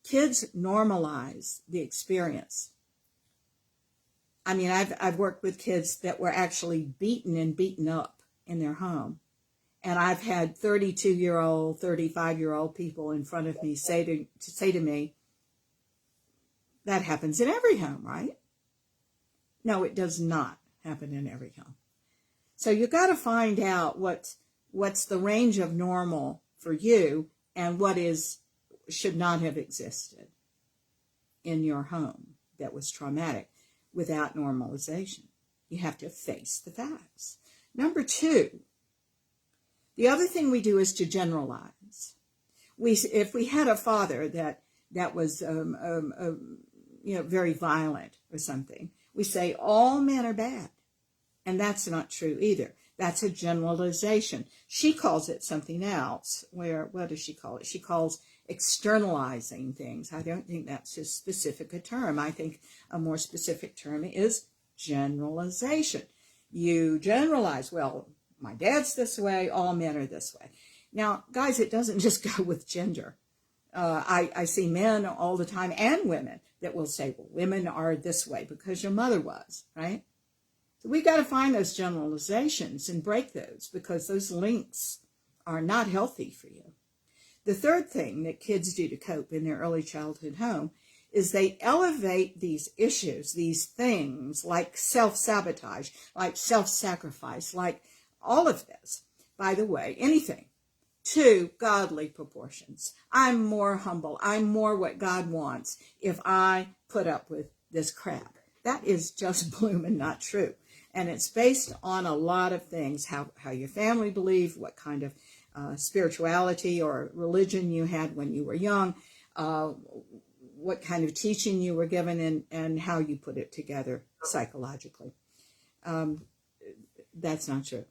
Kids normalize the experience. I mean, I've worked with kids that were actually beaten and beaten up in their home. And I've had 32-year-old, 35-year-old people in front of me say to me, that happens in every home, right? No, it does not happen in every home. So you've got to find out what's the range of normal for you and what should not have existed in your home that was traumatic without normalization. You have to face the facts. Number 2, the other thing we do is to generalize. If we had a father that was very violent or something, we say all men are bad. And that's not true either. That's a generalization. She calls it something else. What does she call it? She calls externalizing things. I don't think that's as specific a term. I think a more specific term is generalization. You generalize, well, my dad's this way, all men are this way. Now, guys, it doesn't just go with gender. I see men all the time and women that will say, well, women are this way because your mother was, right? So we got to find those generalizations and break those because those links are not healthy for you. The third thing that kids do to cope in their early childhood home is they elevate these issues, these things like self-sabotage, like self-sacrifice, like all of this. By the way, anything to godly proportions. I'm more humble. I'm more what God wants if I put up with this crap. That is just blooming not true. And it's based on a lot of things, how your family believed, what kind of spirituality or religion you had when you were young, what kind of teaching you were given, and how you put it together psychologically. That's not true.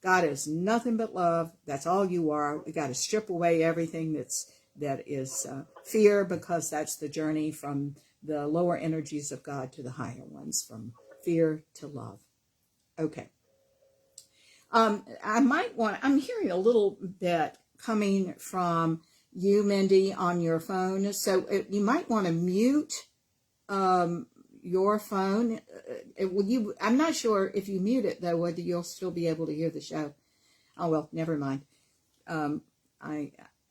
God is nothing but love. That's all you are. We got to strip away everything that is fear, because that's the journey from the lower energies of God to the higher ones, from fear to love. Okay. I'm hearing a little bit coming from you, Mindy, on your phone. So you might want to mute your phone. I'm not sure if you mute it, though, whether you'll still be able to hear the show. Oh, well, never mind. I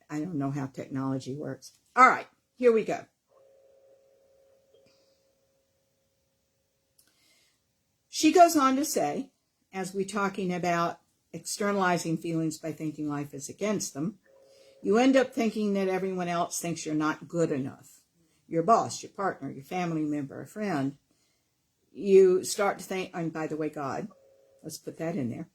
don't know how technology works. All right, here we go. She goes on to say, as we're talking about externalizing feelings by thinking life is against them, you end up thinking that everyone else thinks you're not good enough. Your boss, your partner, your family member, a friend. You start to think, and by the way, God, let's put that in there.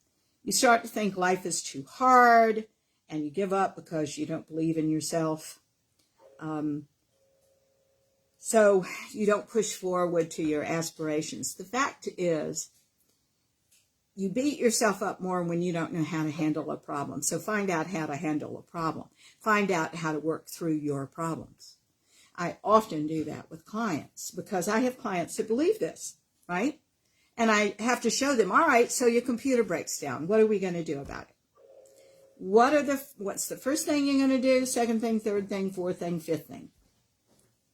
You start to think life is too hard, and you give up because you don't believe in yourself. So you don't push forward to your aspirations. The fact is, you beat yourself up more when you don't know how to handle a problem. So find out how to handle a problem. Find out how to work through your problems. I often do that with clients because I have clients that believe this, right? And I have to show them, all right, so your computer breaks down. What are we going to do about it? What's the first thing you're going to do? Second thing, third thing, fourth thing, fifth thing.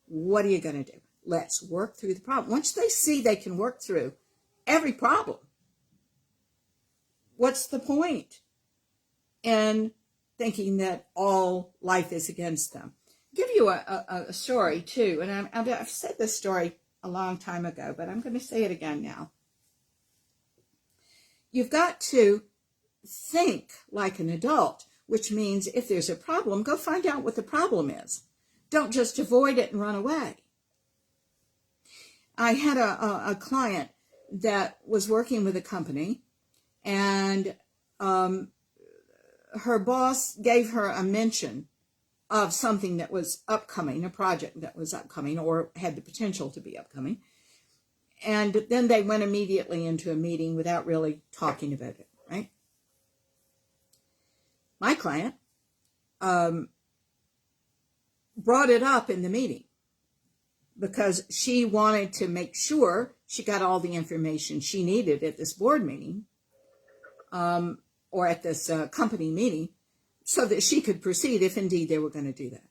What are you going to do? Let's work through the problem. Once they see they can work through every problem, what's the point in thinking that all life is against them? I'll give you a story too, and I've said this story a long time ago, but I'm going to say it again now. You've got to think like an adult, which means if there's a problem, go find out what the problem is. Don't just avoid it and run away. I had a client that was working with a company, and her boss gave her a mention of something that was upcoming, a project that was upcoming or had the potential to be upcoming. And then they went immediately into a meeting without really talking about it, right? My client brought it up in the meeting because she wanted to make sure she got all the information she needed at this board meeting or at this company meeting so that she could proceed if indeed they were going to do that.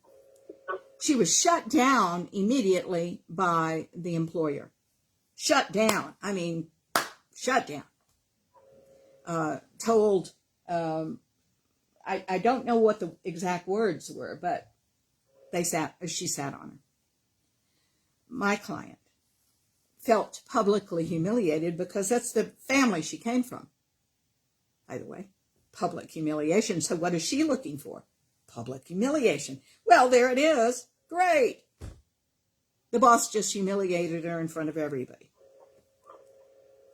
She was shut down immediately by the employer. Shut down. I mean, shut down. Told, I don't know what the exact words were, but she sat on her. My client felt publicly humiliated because that's the family she came from. By the way, public humiliation. So what is she looking for? Public humiliation. Well, there it is. Great. The boss just humiliated her in front of everybody.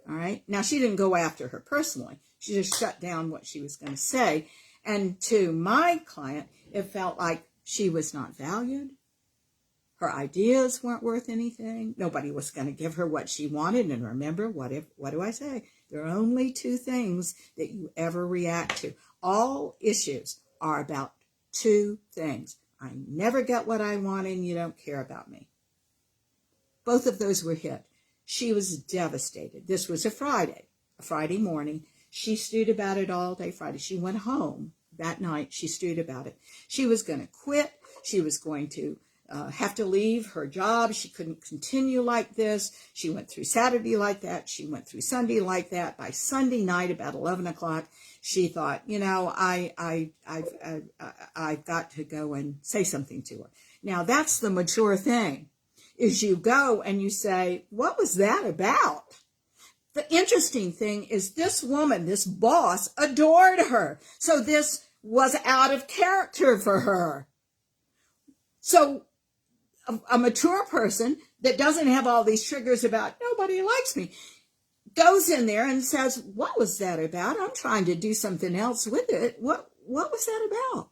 All right. Now, she didn't go after her personally. She just shut down what she was going to say. And to my client, it felt like she was not valued. Her ideas weren't worth anything. Nobody was going to give her what she wanted. And remember, what do I say? There are only two things that you ever react to. All issues are about two things. I never get what I want and you don't care about me. Both of those were hit. She was devastated. This was a Friday morning. She stewed about it all day Friday. She went home that night. She stewed about it. She was going to quit. She was going to have to leave her job. She couldn't continue like this. She went through Saturday like that. She went through Sunday like that. By Sunday night, about 11 o'clock, she thought, I've got to go and say something to her. Now, that's the mature thing, is you go and you say, what was that about? The interesting thing is this woman, this boss, adored her. So this was out of character for her. So a mature person that doesn't have all these triggers about nobody likes me goes in there and says, what was that about? I'm trying to do something else with it. What was that about?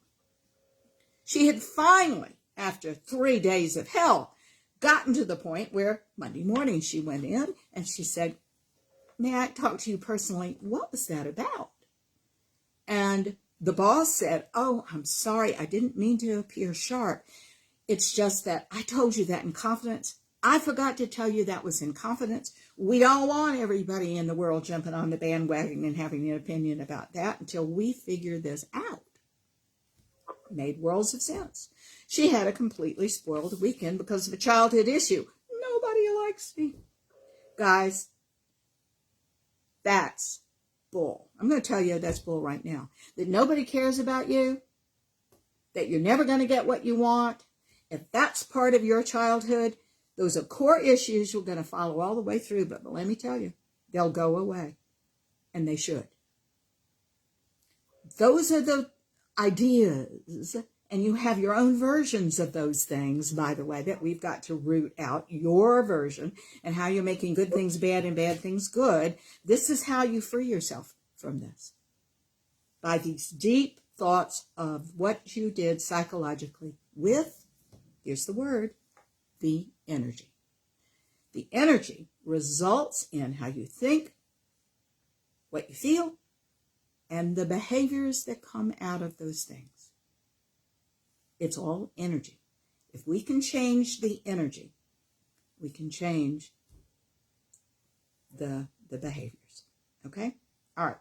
She had finally, after 3 days of hell, gotten to the point where Monday morning she went in and she said, may I talk to you personally? What was that about? And the boss said, oh, I'm sorry. I didn't mean to appear sharp. It's just that I told you that in confidence. I forgot to tell you that was in confidence. We don't want everybody in the world jumping on the bandwagon and having an opinion about that until we figure this out. Made worlds of sense. She had a completely spoiled weekend because of a childhood issue. Nobody likes me. Guys, that's bull. I'm going to tell you that's bull right now. That nobody cares about you, that you're never going to get what you want. If that's part of your childhood, those are core issues you're going to follow all the way through. But let me tell you, they'll go away. And they should. Those are the ideas. And you have your own versions of those things, by the way, that we've got to root out your version and how you're making good things bad and bad things good. This is how you free yourself from this. By these deep thoughts of what you did psychologically with, here's the word, the energy. The energy results in how you think, what you feel, and the behaviors that come out of those things. It's all energy. If we can change the energy, we can change the behaviors. Okay? All right.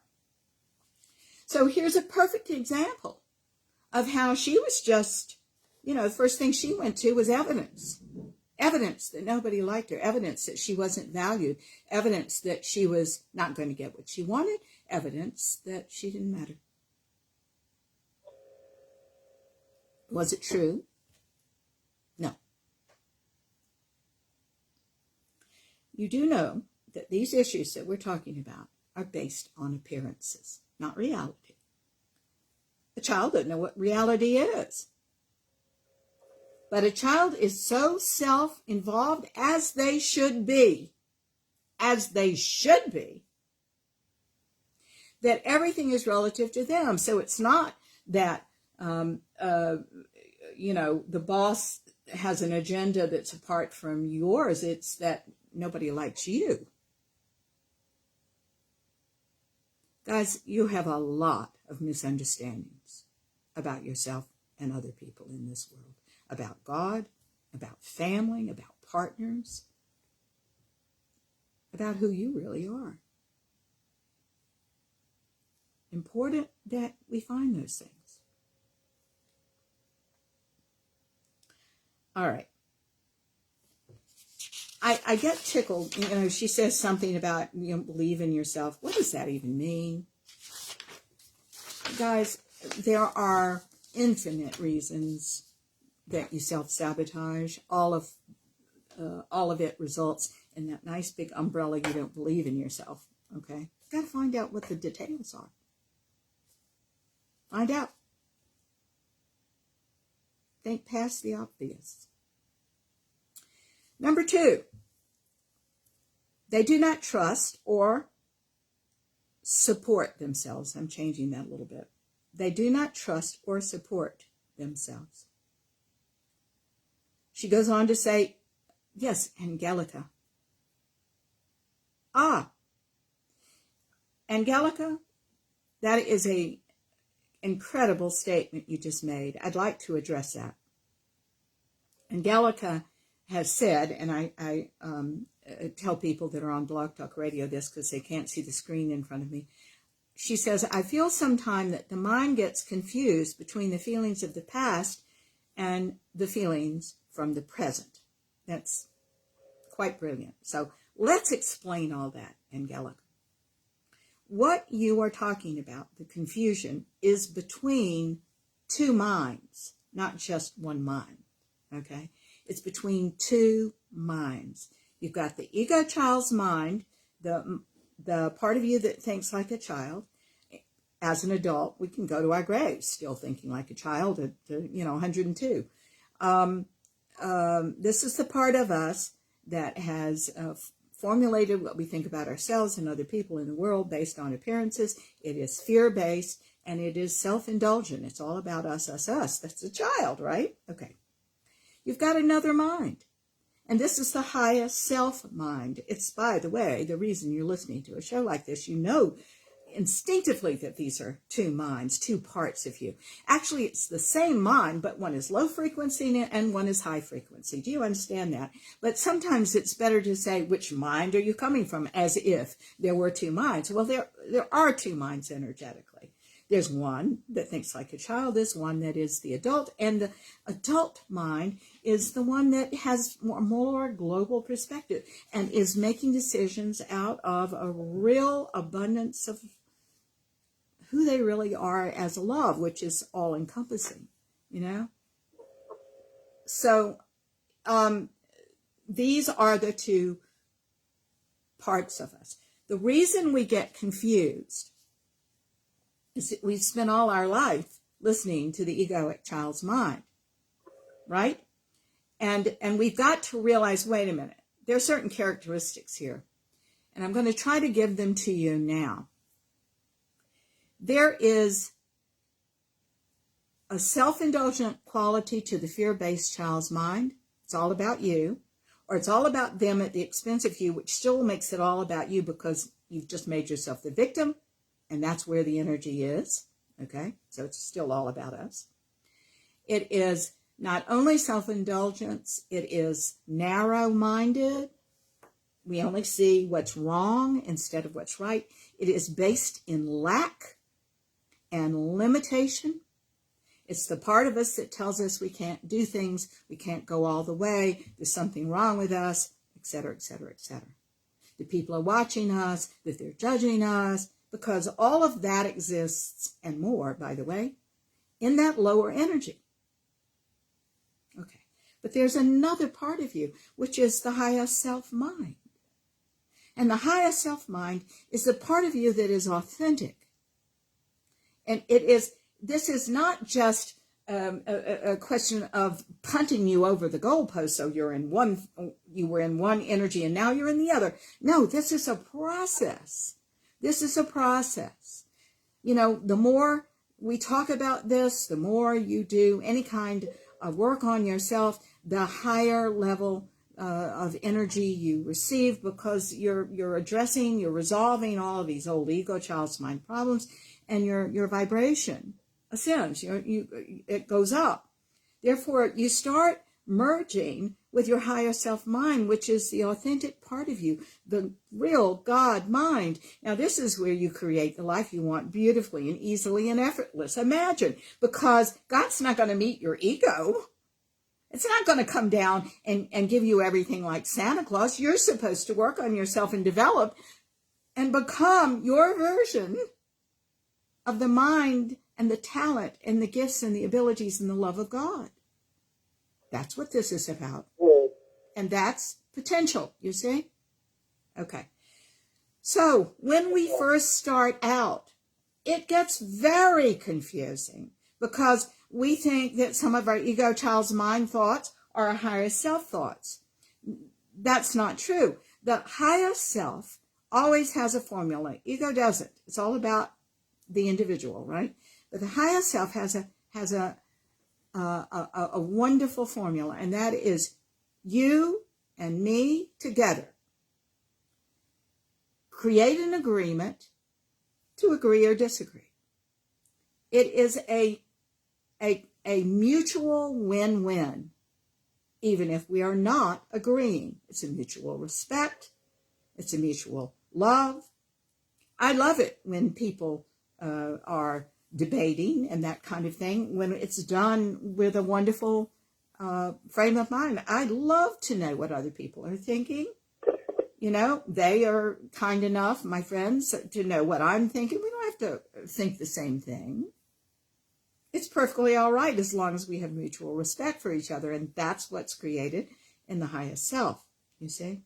So here's a perfect example of how she was just, the first thing she went to was evidence. Evidence that nobody liked her. Evidence that she wasn't valued. Evidence that she was not going to get what she wanted. Evidence that she didn't matter. Was it true? No. You do know that these issues that we're talking about are based on appearances, not reality. A child doesn't know what reality is. But a child is so self-involved, as they should be, that everything is relative to them. So it's not that the boss has an agenda that's apart from yours. It's that nobody likes you. Guys, you have a lot of misunderstandings about yourself and other people in this world. About God, about family, about partners, about who you really are. Important that we find those things. All right. I get tickled. She says something about, believe in yourself. What does that even mean? Guys, there are infinite reasons that you self-sabotage. All of it results in that nice big umbrella. You don't believe in yourself. Okay? You got to find out what the details are. Find out. Think past the obvious. Number 2, they do not trust or support themselves. I'm changing that a little bit. They do not trust or support themselves. She goes on to say, yes, Angelica. Angelica, that is an incredible statement you just made. I'd like to address that. Angelica has said, and I tell people that are on Blog Talk Radio this because they can't see the screen in front of me. She says, I feel sometimes that the mind gets confused between the feelings of the past and the feelings from the present. That's quite brilliant. So let's explain all that, Angelica. What you are talking about, the confusion, is between two minds, not just one mind, okay? It's between two minds. You've got the ego child's mind, the part of you that thinks like a child. As an adult, we can go to our graves still thinking like a child at 102. This is the part of us that has formulated what we think about ourselves and other people in the world based on appearances. It is fear-based, and it is self-indulgent. It's all about us, us, us. That's a child, right? Okay. You've got another mind. And this is the highest self mind. It's, by the way, the reason you're listening to a show like this. instinctively that these are two minds, two parts of you. Actually, it's the same mind, but one is low frequency and one is high frequency. Do you understand that? But sometimes it's better to say, which mind are you coming from, as if there were two minds. Well, there are two minds energetically. There's one that thinks like a child, there's one that is the adult, and the adult mind is the one that has more global perspective and is making decisions out of a real abundance of who they really are as a love, which is all-encompassing, you know? So these are the two parts of us. The reason we get confused is that we've spent all our life listening to the egoic child's mind, right? And we've got to realize, wait a minute, there are certain characteristics here, and I'm going to try to give them to you now. There is a self-indulgent quality to the fear-based child's mind. It's all about you, or it's all about them at the expense of you, which still makes it all about you because you've just made yourself the victim, and that's where the energy is, okay? So it's still all about us. It is not only self-indulgence, it is narrow-minded. We only see what's wrong instead of what's right. It is based in lack and limitation. It's the part of us that tells us we can't do things, we can't go all the way, there's something wrong with us, etc., etc., etc. The people are watching us, that they're judging us, because all of that exists, and more, by the way, in that lower energy. Okay, but there's another part of you, which is the highest self-mind. And the highest self-mind is the part of you that is authentic. And this is not just a question of punting you over the goalpost, so you were in one energy and now you're in the other. No, this is a process. This is a process. You know, the more we talk about this, the more you do any kind of work on yourself, the higher level of energy you receive, because you're addressing, you're resolving all of these old ego, child's mind problems, and your vibration ascends. It goes up. Therefore, you start merging with your higher self-mind, which is the authentic part of you, the real God mind. Now, this is where you create the life you want beautifully and easily and effortless. Imagine, because God's not going to meet your ego. It's not going to come down and give you everything like Santa Claus. You're supposed to work on yourself and develop and become your version of the mind and the talent and the gifts and the abilities and the love of God. That's what this is about. And that's potential, you see? Okay. So when we first start out, it gets very confusing because we think that some of our ego child's mind thoughts are our higher self thoughts. That's not true. The higher self always has a formula. Ego doesn't. It's all about the individual, right? But the higher self has a wonderful formula, and that is you and me together create an agreement to agree or disagree. It is a mutual win-win, even if we are not agreeing. It's a mutual respect. It's a mutual love. I love it when people are debating and that kind of thing, when it's done with a wonderful frame of mind. I love to know what other people are thinking. You know, they are kind enough, my friends, to know what I'm thinking. We don't have to think the same thing. It's perfectly all right as long as we have mutual respect for each other, and that's what's created in the highest self, you see.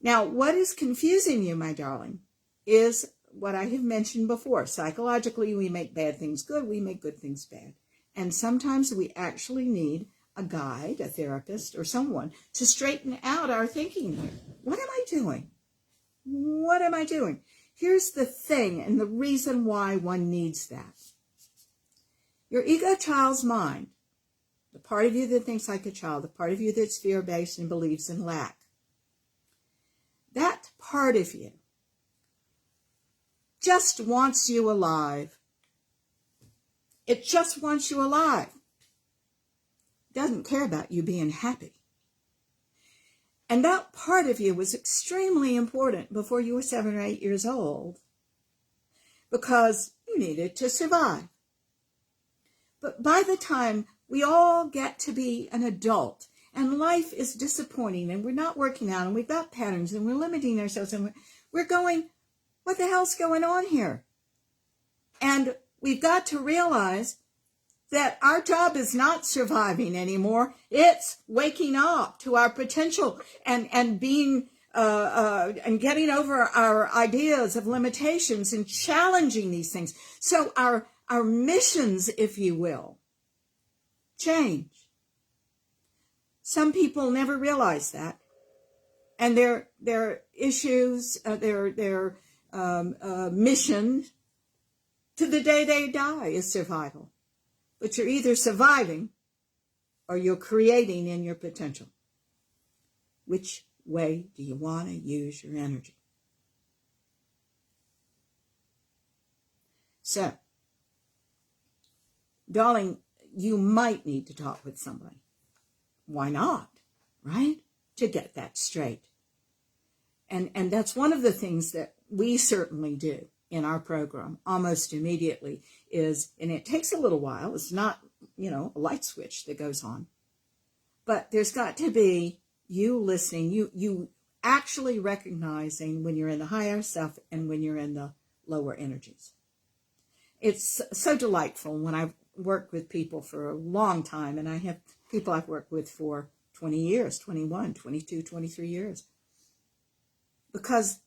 Now, what is confusing you, my darling, is what I have mentioned before. Psychologically, we make bad things good, we make good things bad. And sometimes we actually need a guide, a therapist, or someone to straighten out our thinking here. What am I doing? What am I doing? Here's the thing and the reason why one needs that. Your ego child's mind, the part of you that thinks like a child, the part of you that's fear-based and believes in lack, that part of you just wants you alive. It just wants you alive. It doesn't care about you being happy. And that part of you was extremely important before you were 7 or 8 years old, because you needed to survive. But by the time we all get to be an adult and life is disappointing and we're not working out and we've got patterns and we're limiting ourselves and we're going, what the hell's going on here? And we've got to realize that our job is not surviving anymore. It's waking up to our potential and being and getting over our ideas of limitations and challenging these things. So our missions, if you will, change. Some people never realize that, and their issues, their mission to the day they die is survival. But you're either surviving or you're creating in your potential. Which way do you want to use your energy? So, darling, you might need to talk with somebody. Why not, right? To get that straight. And that's one of the things that we certainly do in our program almost immediately is, and it takes a little while, it's not, a light switch that goes on, but there's got to be you listening, you actually recognizing when you're in the higher self and when you're in the lower energies. It's so delightful when I've worked with people for a long time, and I have people I've worked with for 20 years, 21, 22, 23 years, because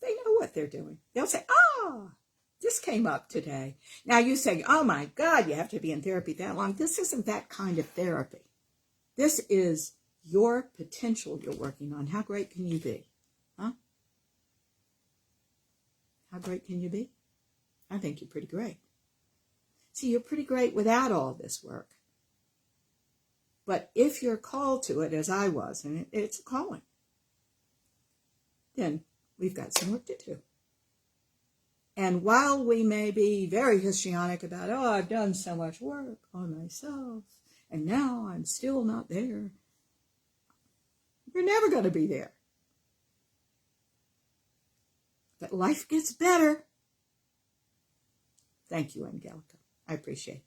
they know what they're doing. They'll say, this came up today. Now you say, oh my God, you have to be in therapy that long. This isn't that kind of therapy. This is your potential you're working on. How great can you be? Huh? How great can you be? I think you're pretty great. See, you're pretty great without all this work. But if you're called to it, as I was, and it's a calling, then we've got some work to do. And while we may be very histrionic about, I've done so much work on myself, and now I'm still not there, you're never going to be there. But life gets better. Thank you, Angelica. I appreciate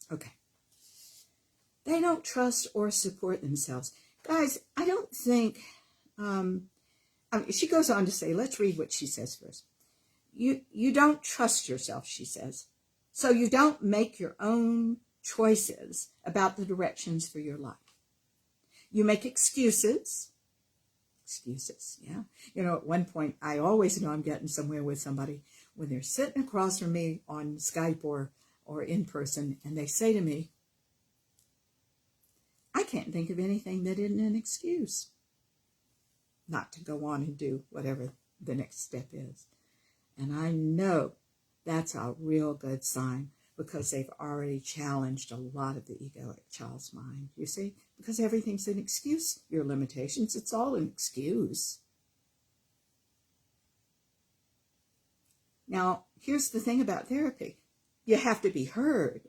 that. Okay. They don't trust or support themselves. Guys, I don't think... she goes on to say, let's read what she says first. You don't trust yourself, she says. So you don't make your own choices about the directions for your life. You make excuses. Excuses, yeah. At one point, I always know I'm getting somewhere with somebody when they're sitting across from me on Skype or in person, and they say to me, I can't think of anything that isn't an excuse not to go on and do whatever the next step is. And I know that's a real good sign, because they've already challenged a lot of the egoic child's mind, you see? Because everything's an excuse. Your limitations, it's all an excuse. Now, here's the thing about therapy. You have to be heard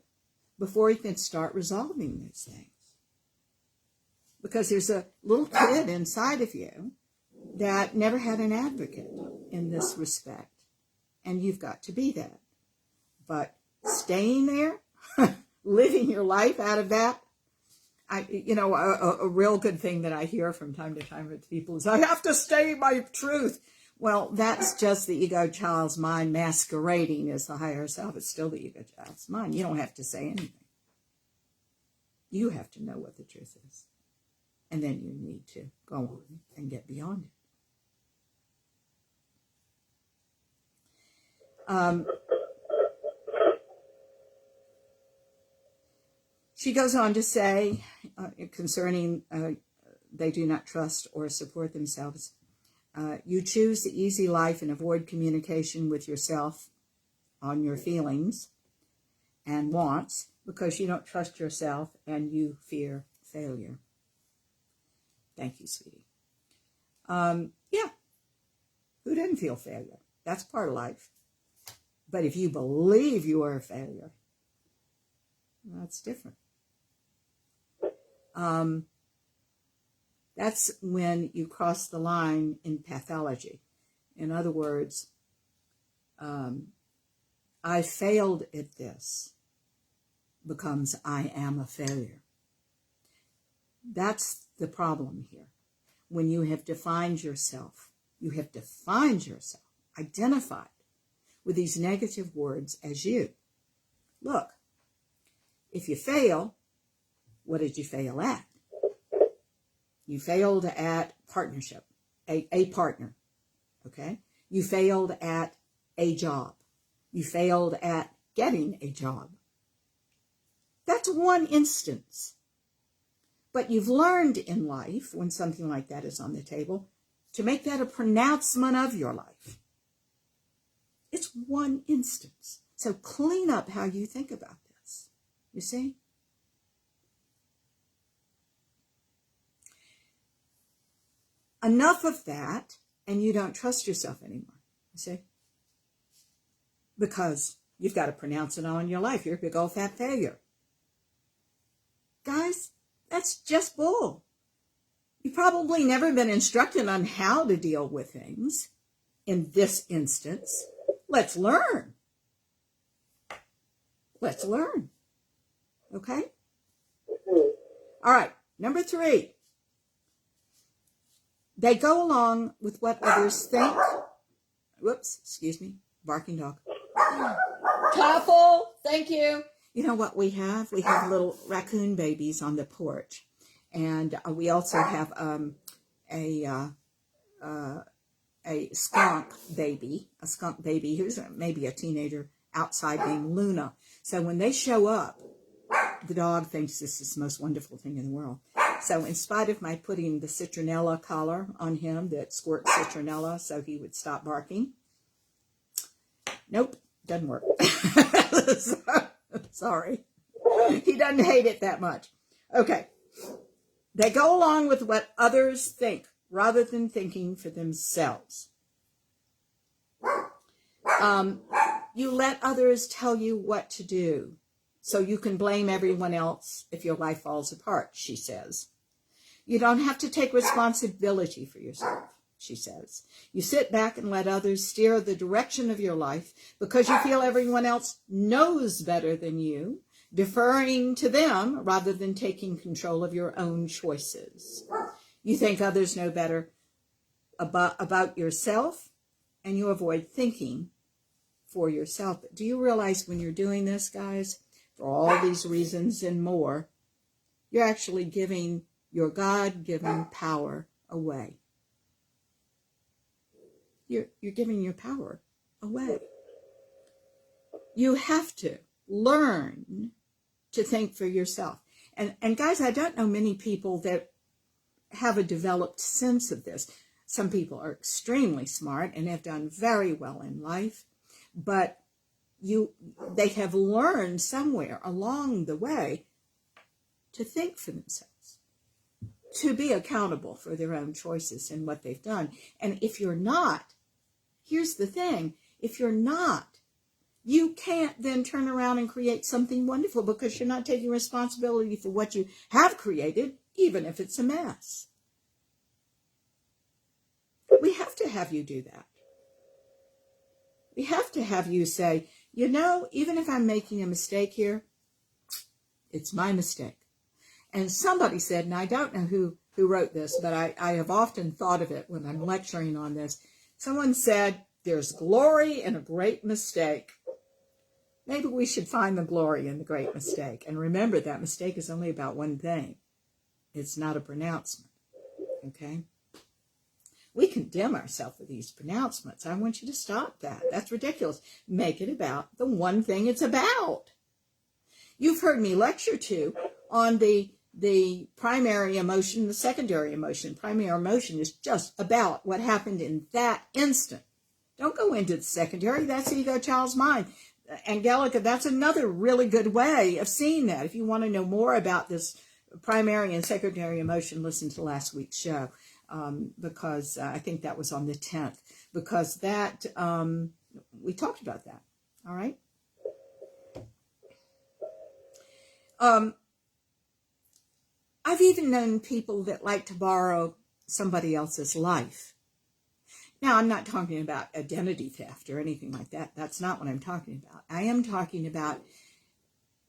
before you can start resolving these things. Because there's a little kid inside of you that never had an advocate in this respect. And you've got to be that. But staying there, living your life out of that, a real good thing that I hear from time to time with people is, I have to stay my truth. Well, that's just the ego child's mind masquerading as the higher self. It's still the ego child's mind. You don't have to say anything. You have to know what the truth is. And then you need to go on and get beyond it. She goes on to say, concerning they do not trust or support themselves, you choose the easy life and avoid communication with yourself on your feelings and wants because you don't trust yourself and you fear failure. Thank you, sweetie. Yeah, Who doesn't feel failure? That's part of life. But if you believe you are a failure, that's different. That's when you cross the line in pathology. In other words, I failed at this becomes I am a failure. That's the problem here. When you have defined yourself, identified with these negative words as you. Look, if you fail, what did you fail at? You failed at partnership, a partner, okay? You failed at a job. You failed at getting a job. That's one instance. But you've learned in life, when something like that is on the table, to make that a pronouncement of your life. It's one instance. So clean up how you think about this. You see? Enough of that, and you don't trust yourself anymore. You see? Because you've got to pronounce it on your life. You're a big old fat failure. Guys, that's just bull. You've probably never been instructed on how to deal with things in this instance. Let's learn. Let's learn. Okay? All right, number 3. They go along with what others think. Whoops, excuse me, barking dog. Couple, thank you. You know what we have? We have little raccoon babies on the porch. And we also have a skunk baby who's maybe a teenager outside named Luna. So when they show up, the dog thinks this is the most wonderful thing in the world. So in spite of my putting the citronella collar on him that squirts citronella so he would stop barking, nope, doesn't work. Sorry. He doesn't hate it that much. Okay. They go along with what others think rather than thinking for themselves. You let others tell you what to do so you can blame everyone else if your life falls apart, she says. You don't have to take responsibility for yourself, she says. You sit back and let others steer the direction of your life because you feel everyone else knows better than you, deferring to them rather than taking control of your own choices. You think others know better about yourself, and you avoid thinking for yourself. But do you realize when you're doing this, guys, for all these reasons and more, you're actually giving your God-given power away. You're giving your power away. You have to learn to think for yourself. And guys, I don't know many people that have a developed sense of this. Some people are extremely smart and have done very well in life, but they have learned somewhere along the way to think for themselves, to be accountable for their own choices and what they've done. And if you're not, here's the thing, if you're not, you can't then turn around and create something wonderful because you're not taking responsibility for what you have created, even if it's a mess. We have to have you do that. We have to have you say, you know, even if I'm making a mistake here, it's my mistake. And somebody said, and I don't know who wrote this, but I have often thought of it when I'm lecturing on this. Someone said, there's glory in a great mistake. Maybe we should find the glory in the great mistake. And remember, that mistake is only about one thing. It's not a pronouncement. Okay? We condemn ourselves with these pronouncements. I want you to stop that. That's ridiculous. Make it about the one thing it's about. You've heard me lecture too on the primary emotion, the secondary emotion. Primary emotion is just about what happened in that instant. Don't go into the secondary. That's ego, child's mind. Angelica, that's another really good way of seeing that. If you want to know more about this primary and secondary emotion, listen to last week's show. because I think that was on the 10th, because that, we talked about that, all right? I've even known people that like to borrow somebody else's life. Now, I'm not talking about identity theft or anything like that. That's not what I'm talking about. I am talking about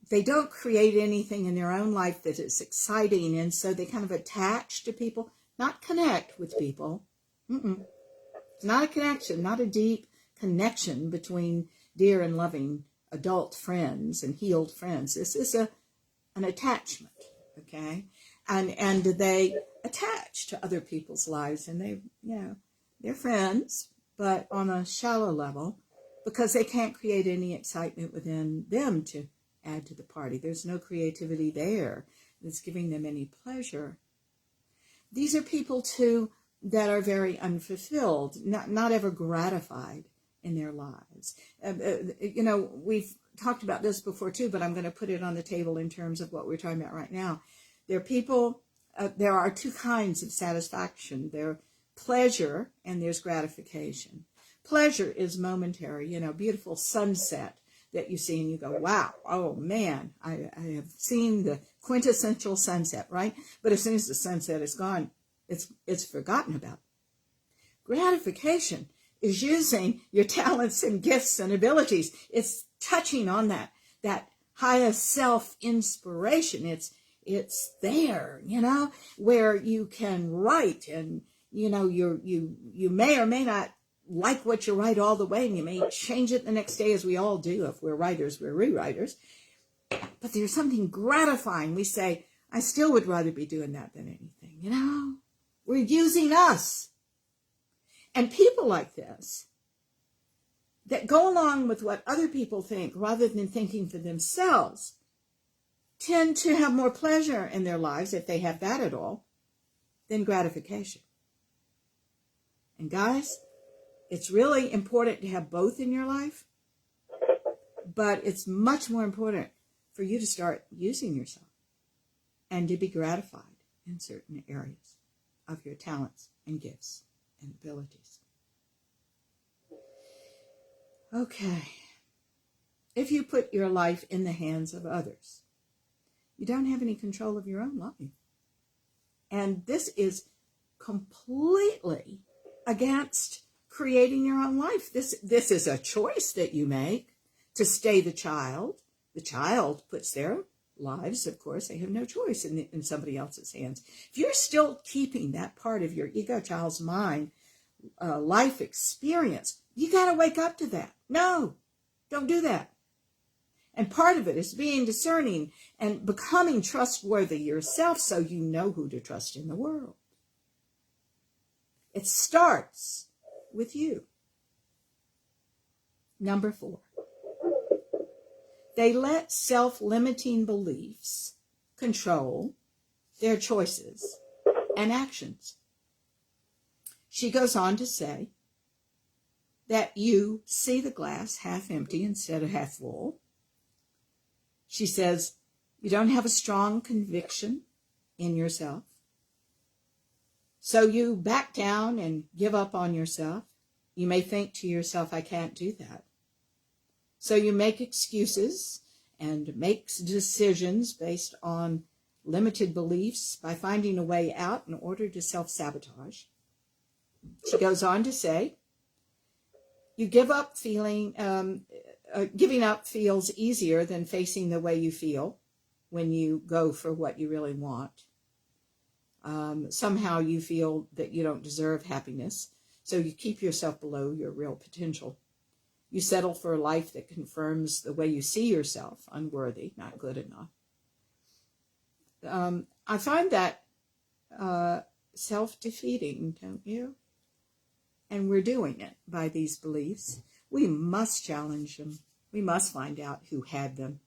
they don't create anything in their own life that is exciting, and so they kind of attach to people, not connect with people. It's not a connection, not a deep connection between dear and loving adult friends and healed friends. This is an attachment, okay? And they attach to other people's lives, and they, they're friends, but on a shallow level, because they can't create any excitement within them to add to the party. There's no creativity there that's giving them any pleasure. These are people, too, that are very unfulfilled, not ever gratified in their lives. We've talked about this before, too, but I'm going to put it on the table in terms of what we're talking about right now. There are people, there are two kinds of satisfaction. There's pleasure and there's gratification. Pleasure is momentary, beautiful sunset that you see and you go, wow, oh man, I have seen the quintessential sunset, right? But as soon as the sunset is gone, it's forgotten about. Gratification is using your talents and gifts and abilities. It's touching on that highest self inspiration. It's there, where you can write, and you may or may not like what you write all the way, and you may change it the next day, as we all do. If we're writers, we're rewriters. But there's something gratifying. We say, I still would rather be doing that than anything, We're using us. And people like this, that go along with what other people think rather than thinking for themselves, tend to have more pleasure in their lives, if they have that at all, than gratification. And guys, it's really important to have both in your life, but it's much more important for you to start using yourself and to be gratified in certain areas of your talents and gifts and abilities. Okay. If you put your life in the hands of others, you don't have any control of your own life. And this is completely against creating your own life. This is a choice that you make to stay the child. The child puts their lives, of course, they have no choice in somebody else's hands. If you're still keeping that part of your ego child's mind, life experience, you got to wake up to that. No, don't do that. And part of it is being discerning and becoming trustworthy yourself, so you know who to trust in the world. It starts with you. Number 4. They let self-limiting beliefs control their choices and actions. She goes on to say that you see the glass half empty instead of half full. She says you don't have a strong conviction in yourself, so you back down and give up on yourself. You may think to yourself, I can't do that. So you make excuses and make decisions based on limited beliefs by finding a way out in order to self-sabotage. She goes on to say, you give up feeling, giving up feels easier than facing the way you feel when you go for what you really want. Somehow you feel that you don't deserve happiness, so you keep yourself below your real potential. You settle for a life that confirms the way you see yourself, unworthy, not good enough. I find that self-defeating, don't you? And we're doing it by these beliefs. We must challenge them. We must find out who had them.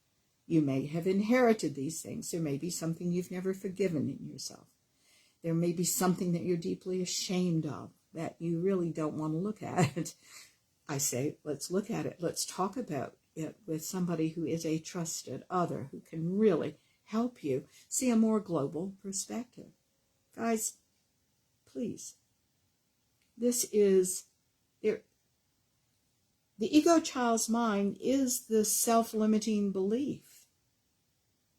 You may have inherited these things. There may be something you've never forgiven in yourself. There may be something that you're deeply ashamed of that you really don't want to look at. I say, let's look at it. Let's talk about it with somebody who is a trusted other, who can really help you see a more global perspective. Guys, please. This is, the ego child's mind is the self-limiting belief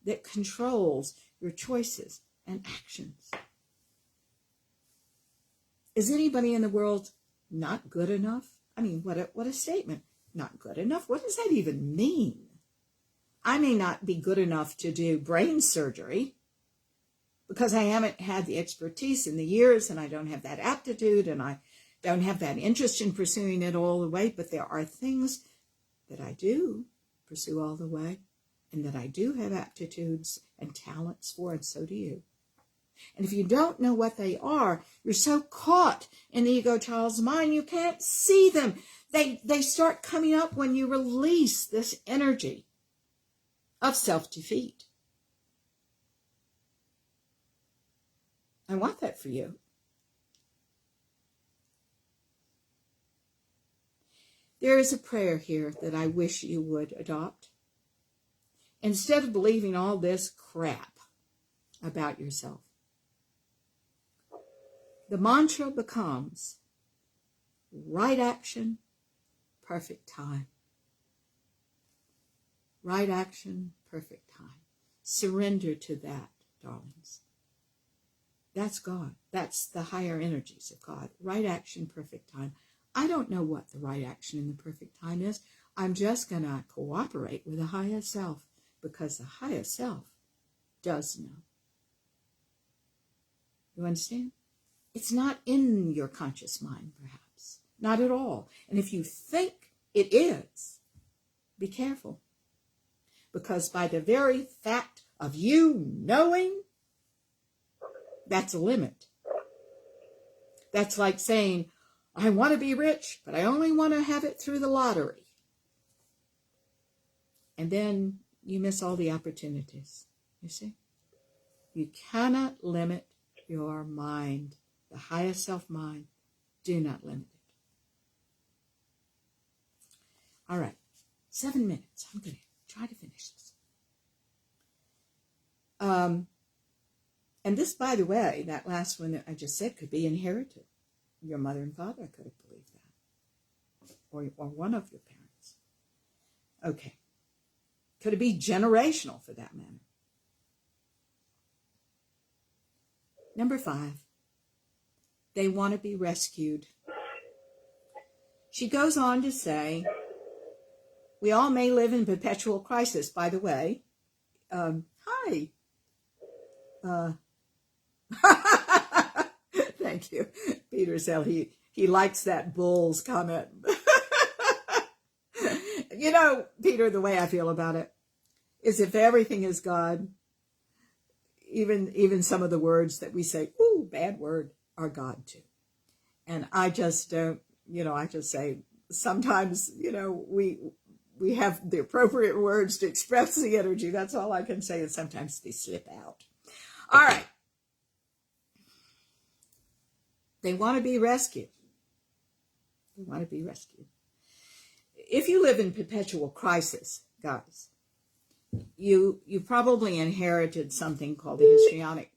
that controls your choices and actions. Is anybody in the world not good enough? I mean, what a statement. Not good enough? What does that even mean? I may not be good enough to do brain surgery because I haven't had the expertise in the years, and I don't have that aptitude, and I don't have that interest in pursuing it all the way, but there are things that I do pursue all the way, and that I do have aptitudes and talents for, and so do you. And if you don't know what they are, you're so caught in the ego child's mind, you can't see them. They start coming up when you release this energy of self-defeat. I want that for you. There is a prayer here that I wish you would adopt. Instead of believing all this crap about yourself, the mantra becomes right action, perfect time. Right action, perfect time. Surrender to that, darlings. That's God. That's the higher energies of God. Right action, perfect time. I don't know what the right action in the perfect time is. I'm just going to cooperate with the higher self, because the higher self does know. You understand? It's not in your conscious mind, perhaps. Not at all. And if you think it is, be careful. Because by the very fact of you knowing, that's a limit. That's like saying, I want to be rich, but I only want to have it through the lottery. And then you miss all the opportunities, you see? You cannot limit your mind. The highest self-mind, do not limit it. All right, 7 minutes. I'm going to try to finish this. And this, by the way, that last one that I just said could be inherited. Your mother and father could have believed that. Or one of your parents. Okay. Could it be generational for that matter? Number 5. They want to be rescued. She goes on to say, we all may live in perpetual crisis. By the way, hi. Thank you. Peter said he likes that Bulls comment. You know, Peter, the way I feel about it is if everything is God, even some of the words that we say, ooh, bad word, are God too. And I just don't, I just say sometimes, we have the appropriate words to express the energy. That's all I can say, and sometimes they slip out. All right. They want to be rescued. They want to be rescued. If you live in perpetual crisis, guys, you probably inherited something called the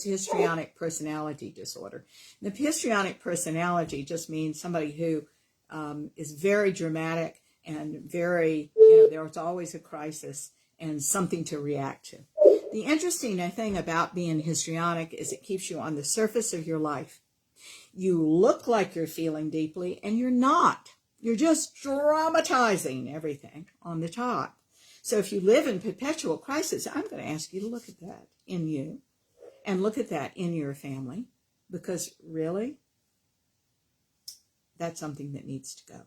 histrionic personality disorder. The histrionic personality just means somebody who is very dramatic and very, there's always a crisis and something to react to. The interesting thing about being histrionic is it keeps you on the surface of your life. You look like you're feeling deeply, and you're not. You're just dramatizing everything on the top. So if you live in perpetual crisis, I'm going to ask you to look at that in you and look at that in your family, because really, that's something that needs to go.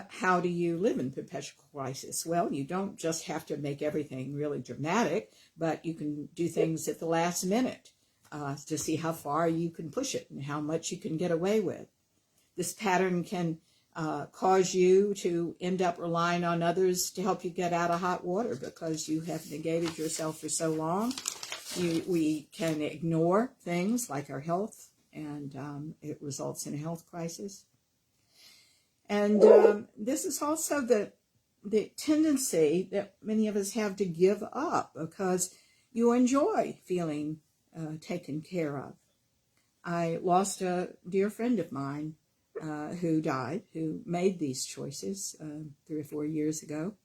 How do you live in perpetual crisis? Well, you don't just have to make everything really dramatic, but you can do things at the last minute to see how far you can push it and how much you can get away with. This pattern can cause you to end up relying on others to help you get out of hot water because you have negated yourself for so long. We can ignore things like our health, and it results in a health crisis. And this is also the tendency that many of us have to give up because you enjoy feeling taken care of. I lost a dear friend of mine who died, who made these choices 3 or 4 years ago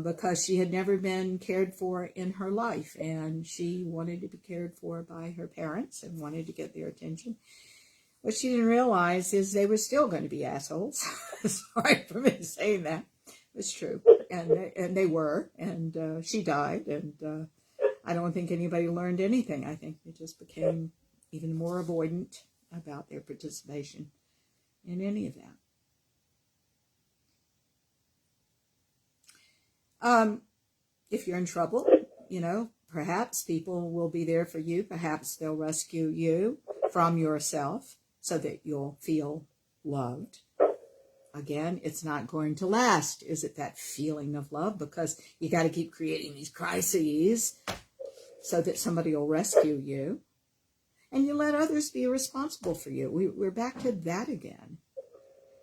because she had never been cared for in her life, and she wanted to be cared for by her parents and wanted to get their attention. What she didn't realize is they were still going to be assholes. Sorry for me saying that. It's true. And they were. And she died. And I don't think anybody learned anything. I think they just became even more avoidant about their participation in any of that. If you're in trouble, perhaps people will be there for you. Perhaps they'll rescue you from yourself so that you'll feel loved. Again, it's not going to last, is it, that feeling of love? Because you got to keep creating these crises so that somebody will rescue you. And you let others be responsible for you. We're back to that again.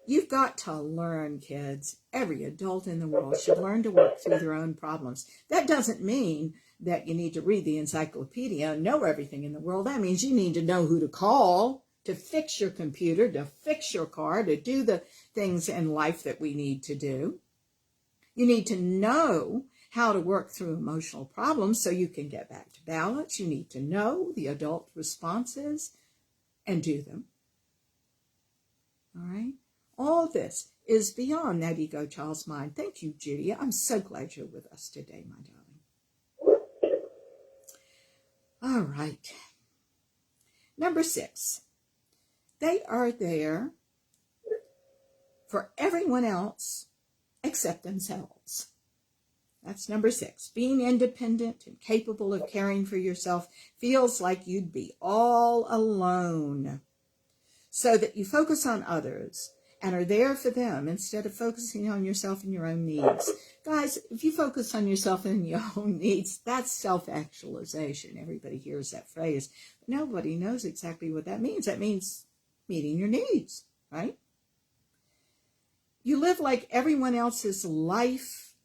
You've got to learn, kids. Every adult in the world should learn to work through their own problems. That doesn't mean that you need to read the encyclopedia and know everything in the world. That means you need to know who to call to fix your computer, to fix your car, to do the things in life that we need to do. You need to know how to work through emotional problems so you can get back to balance. You need to know the adult responses and do them. All right? All this is beyond that ego child's mind. Thank you, Judy. I'm so glad you're with us today, my darling. All right. Number 6. They are there for everyone else except themselves. That's number 6. Being independent and capable of caring for yourself feels like you'd be all alone. So that you focus on others and are there for them instead of focusing on yourself and your own needs. Guys, if you focus on yourself and your own needs, that's self-actualization. Everybody hears that phrase, but nobody knows exactly what that means. That means meeting your needs, right? You live like everyone else's life.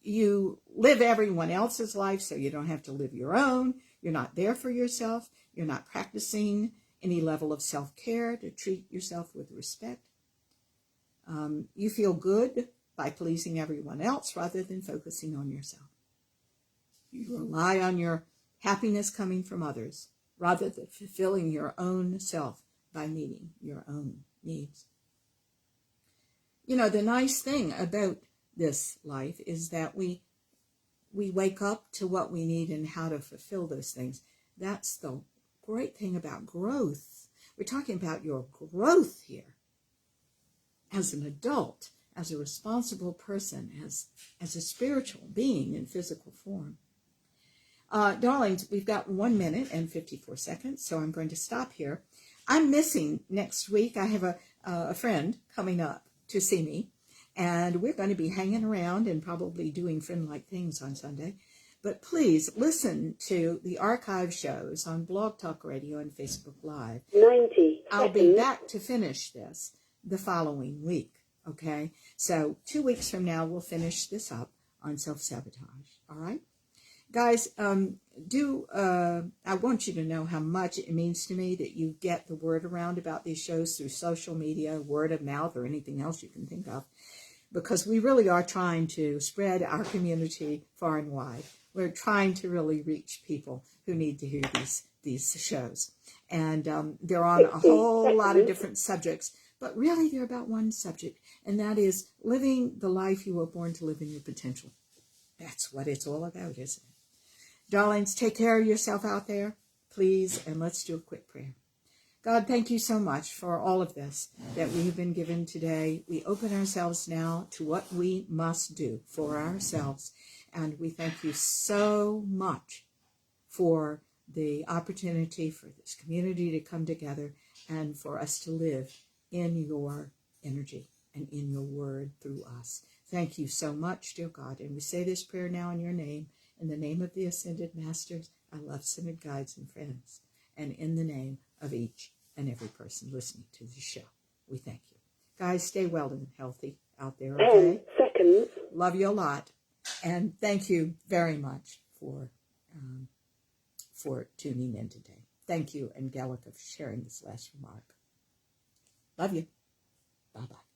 You live everyone else's life, so you don't have to live your own. You're not there for yourself. You're not practicing any level of self-care to treat yourself with respect. You feel good by pleasing everyone else rather than focusing on yourself. You rely on your happiness coming from others rather than fulfilling your own self by meeting your own needs. The nice thing about this life is that we wake up to what we need and how to fulfill those things. That's the great thing about growth. We're talking about your growth here as an adult, as a responsible person, as a spiritual being in physical form. Darlings, we've got 1 minute and 54 seconds, so I'm going to stop here. I'm missing next week. I have a friend coming up to see me, and we're going to be hanging around and probably doing friend-like things on Sunday. But please listen to the archive shows on Blog Talk Radio and Facebook Live. 90 I'll be back to finish this the following week, okay? So 2 weeks from now, we'll finish this up on self-sabotage, all right? Guys, I want you to know how much it means to me that you get the word around about these shows through social media, word of mouth, or anything else you can think of, because we really are trying to spread our community far and wide. We're trying to really reach people who need to hear these shows. And they're on a whole lot of different subjects, but really they're about one subject, and that is living the life you were born to live in your potential. That's what it's all about, isn't it? Darlings, take care of yourself out there, please, and let's do a quick prayer. God, thank you so much for all of this that we've been given today. We open ourselves now to what we must do for ourselves, and we thank you so much for the opportunity for this community to come together and for us to live in your energy and in your word through us. Thank you so much, dear God, and we say this prayer now in your name, in the name of the Ascended Masters, our love-centered guides and friends, and in the name of each and every person listening to this show. We thank you. Guys, stay well and healthy out there, okay? 10 seconds. Love you a lot, and thank you very much for for tuning in today. Thank you, Angelica, for sharing this last remark. Love you. Bye-bye.